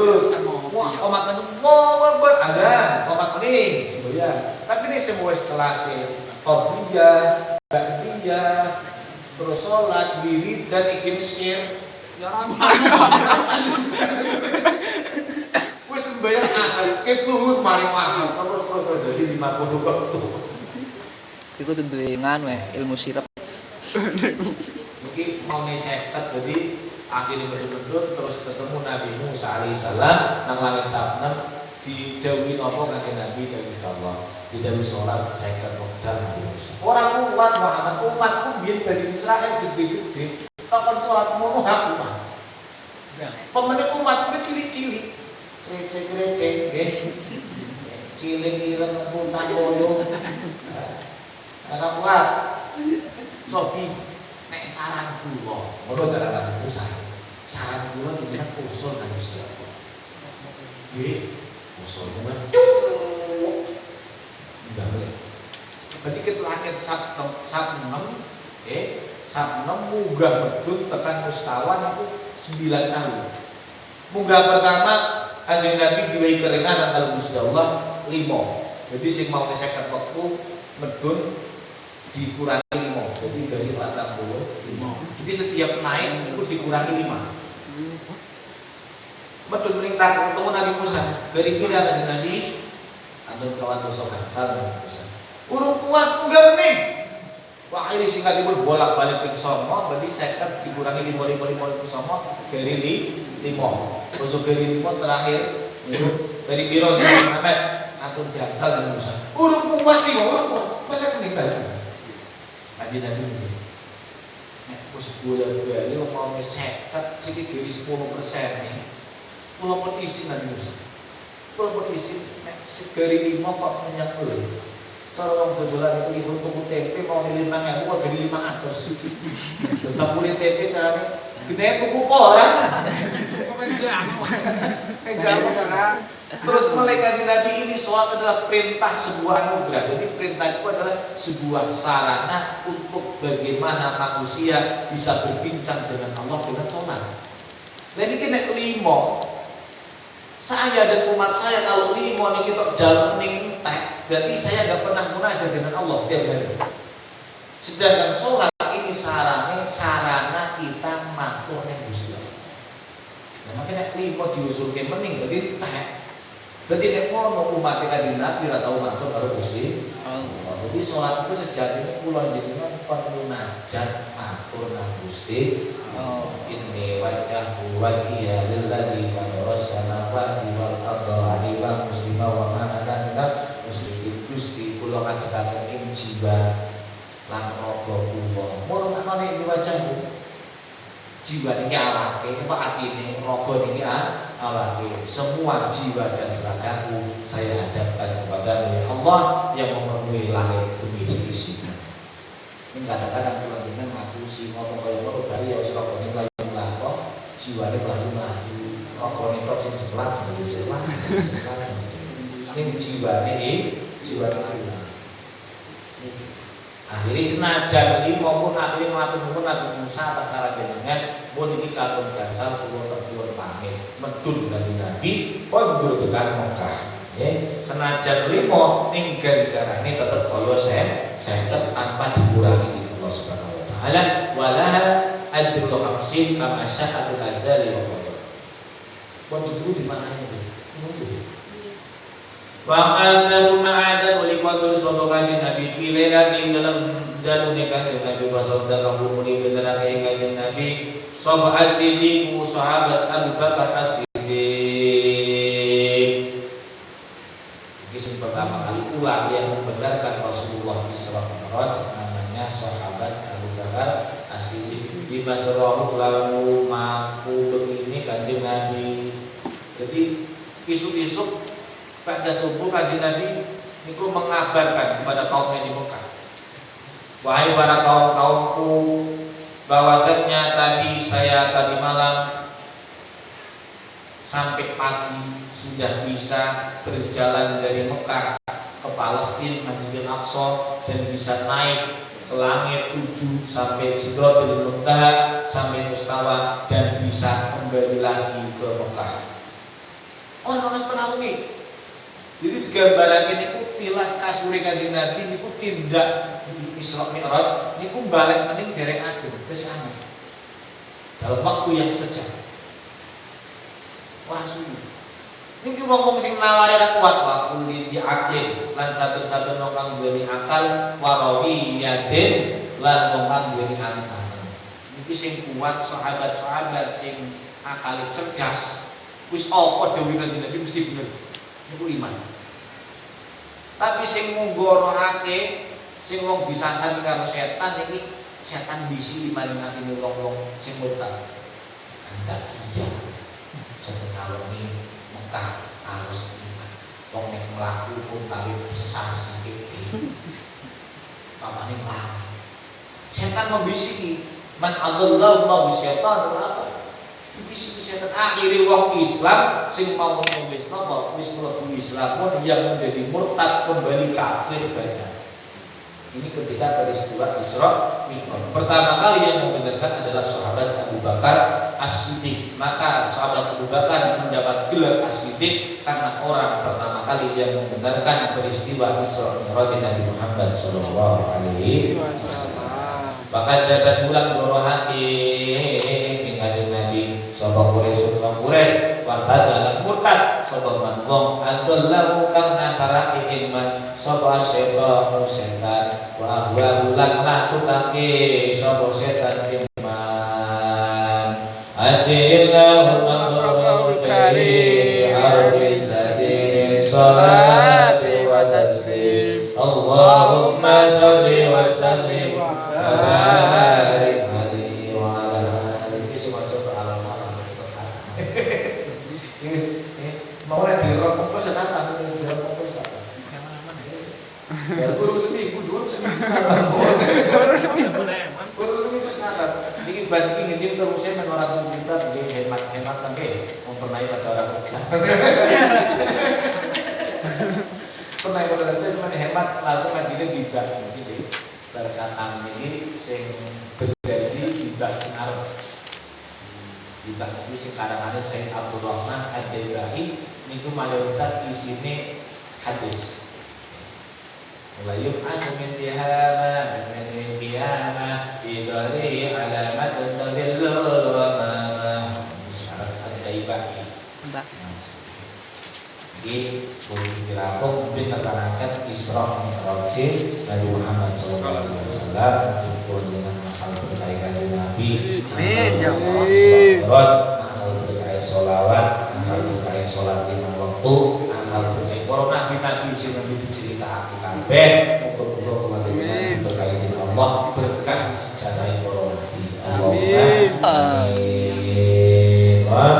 Wah, komat kan mau Akbar ada. Komat ini sebenarnya. Tapi ini semua kelas qobliyah, ba'diyah, terus sholat, wirid dan ikim sir. Ya ramah. Wis sembahyang asal ketuhur mari masuk. Terus jadi 50 waktu. Iku tentu nganu ilmu sirap. Mungkin mau seket jadi akhirnya betul-betul terus ketemu Nabi Musa alaihissalam nang langit sabna didhawuhi napa kanjeng Nabi dari Allah didhawuhi sholat seket wekdal Nabi Musa orang kuat Muhammad umatku biyen dari Israel gede-gede takon sholat semono aku mah pemenang umatku cilik-cilik receh-receh nggih cilik ireng pulsa koyo ana kuat cobi nek saran kula ngono jaran Musa saran kula jenengan usul kan Gusti Allah nggih usul kuwi ndak boleh berarti kita lahir Sabtu 6 munggah medhun tekan mustawan itu 9 kali munggah pertama kanjeng Nabi diwehi keringanan karo Gusti Allah 5 jadi sing mau 50 waktu medhun dikurangi 5 jadi dari 45 jadi setiap naik itu dikurangi 5 betul perintah ketemu Nabi Musa dari pira dari Nabi atau kawan dosa kansal Nabi Musa urung kuat enggak nih wah ini singkat dibul bolak balik ke sono berarti 50 dikurangi 5 sono dari 5 terus dari 5 terakhir itu dari piro dari Muhammad atau kansal Nabi Musa urung kuat nih urung kuat banyak meninggal Kaji Nabi ini nek wis bola-bali mau seket siki dari 10% nih kula petisi Nabi Musa kula petisi nek segari 5 kok minyak lho cara wong dodolan itu ibu tuku tempe mau 5.000 kok dari 500 tetap beli tempe carane gede tuku ora penjang terus malaikat Nabi ini sholat adalah perintah sebuah anugerah. Jadi perintah itu adalah sebuah sarana untuk bagaimana manusia bisa berbincang dengan Allah dengan sholat. Dan ini kena 5. Saya dan umat saya kalau 5 ini kita jalan entek, berarti saya tidak pernah munajat dengan Allah setiap hari. Sedangkan sholat ini sarana kita matur ning Gusti Allah. Nah, makanya 5 diusulkan mending berarti entek. Berarti nek ngono umat kanjeng Nabi ora tau matur karo Gusti Allah. Jadi salat itu sejatine kula jenengan perlu munajat matur nang Gusti Allah. Inni wajjahtu wajhiya lillazi fatara samawati wal arda hanifan muslima wa ma ana minal musyrikin. Gusti kula ngadhekaken ing jiwa wajahmu. Jiwa ini awake, apa atine, rogo ini awake. Semua jiwa dan ragaku saya hadapkan kepada Allah yang memenuhi langit bumi seisinya. Ini kadang-kadang kalau kita ngaku si ngomong kaya ngono bari ya wis rogone mlayu kok jiwane mlayu. Rogone kok sing sebelah sebelah. Ini jiwane akhirnya senajan ini maupun akhirnya matur Nabi Musa atas saran jenengan pun ini katon dasar kula terjual pamit medun dari Nabi kondur tekan Mekah ya senajan limo ning ganjarane tetep kaya seket tanpa dikurangi di Allah Subhanahu wa taala walaha ajrul khamsin kama sya'a fil azali wa qadar. Pun itu di mana itu? Wa'adatu ma'adan oleh kuatul soto kanjeng Nabi Filelat dalam dalune kanjeng Nabi Wasaudah kahumuni beneran kanjeng Nabi Soba as-siddiqu sahabat Abu Bakar as-siddiq. Ini pertama kali ulang yang membenarkan Rasulullah Isra Mi'raj namanya sahabat Abu Bakar as-siddiq. Di Masrahu lalu maku begini kanjeng Nabi. Jadi isuk-isuk pada subuh kanjeng Nabi niku mengabarkan kepada kaumnya di Mekah. Wahai para kaum-kaumku, bahwasanya tadi malam sampai pagi sudah bisa berjalan dari Mekah ke Palestina Masjidil Aqsa dan bisa naik ke langit 7 sampai Sidratul Muntaha sampai Mustawa dan bisa kembali lagi ke Mekah. Orang harus menaungi. Jadi digambarkan niku tilas kasure kanjeng Nabi niku tindak di Isra Mi'raj niku balik mening dereng agung wis aman. Dalam waktu yang sekejap. Wah suwi. Niki wong sing nalare ra kuat wa kulli di aklin lan satu-satu kang duweni akal warawi yadin lan wong kang duweni akal. Niki sing kuat sahabat-sahabat sing akale cerdas wis apa dawuh kanjeng Nabi mesti bener. Niku iman. Tapi sing munggorohake sing wong disasar karo setan iki setan bisi maring atine wong-wong sing murtad. Anda iya. Setengah wengi Mekah harus iman. Wong nek mlaku pun kali sesar sithik. Pamane mlaku. Setan membisiki, "Man adallallahu bisyaitan apa?" Bisi setan akhirnya wong Islam sing mau wis napa wis mlebu Islam pun yang menjadi murtad kembali kafir banyak. Ini ketika peristiwa Isra Mi'raj. Pertama kali yang membenarkan adalah sahabat Abu Bakar As-Siddiq. Maka sahabat Abu Bakar mendapat gelar As-Siddiq karena orang pertama kali yang membenarkan peristiwa Isra Mi'raj Nabi Muhammad sallallahu alaihi wasallam. Bahkan dapat ulang dorohati kanjeng Nabi sapa Quraisy wartada murtad sapa man wong adallahu kang nasarake iman sapa setan wa huwa lan lacutake sapa setan iman adillahu maqrul karim ardi sadin salati wa taslim Allahumma sholli wa sallim wa barik alaihi wa ala alihi semua coba alam-alam ini mau di rokok kok setan di rokok kok setan ya guru seminggu sekarang ini bagi ngejim terusnya menolak kita di hemat tapi mempernaik pada orang kerja pernah pada cuma hemat langsung ngajinya gibah jadi berkatan ini sing terjadi gibah senar gibah ini sekarang ada Sayyid Abdul Rahman Ad-Dailai itu mayoritas isine hadis mulai asmin dihama min qiyamah idari alamat tadillu wa ma syarat Ad-Dailai ini boleh dirapung mungkin terangkan Isra Mi'raj Nabi Muhammad SAW berkumpul dengan masalah berkaitan dengan Nabi masalah berkaitan sholawat masalah berkaitan sholat 5 waktu masalah berkaitan para nabi-nabi sing diceritakan kabeh untuk berkaitan Allah berkah sejarah para nabi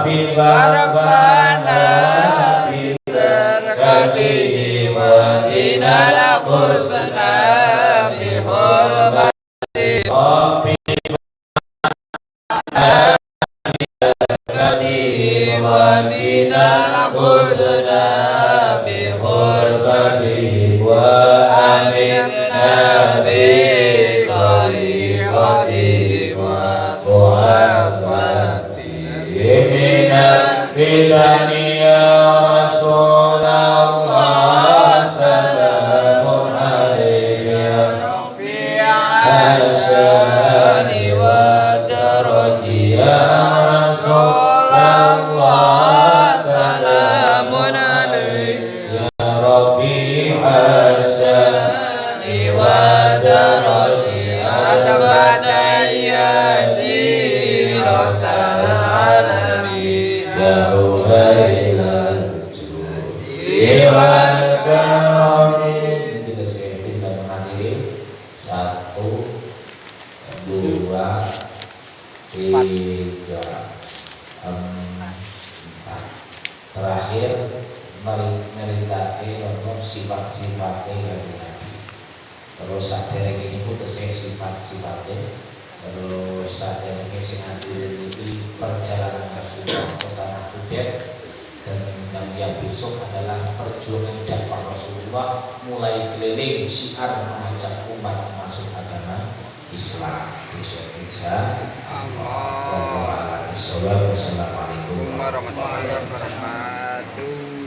bibarfana bibarakatihi wa inala kusna bi hurmati Rabbi bibarakatihi wa inala kusna bi hurmati wa aminna bi tariqati wa tuafati minal fitani ya Rasulullah salamun alayka hasyani wa daraji ya Rasulullah salamun alayka ya Rafi hasyani wa daraji ya jiratal alamin ya ubailal judi wal karami. Kita siapin dan menghadiri 1, 2, 3, 4. Terakhir meritake nomor sifat-sifatnya yang Nabi. Terus sadereng ini putus sifat-sifatnya. Terus sadereng sing hadir ini perjalanan Rasulullah ke tanah Kudet, dan yang besok adalah perjuangan dakwah Rasulullah mulai keliling syiar mengajak umat masuk agama Islam. Besok insya Allah. Assalamualaikum warahmatullahi wabarakatuh.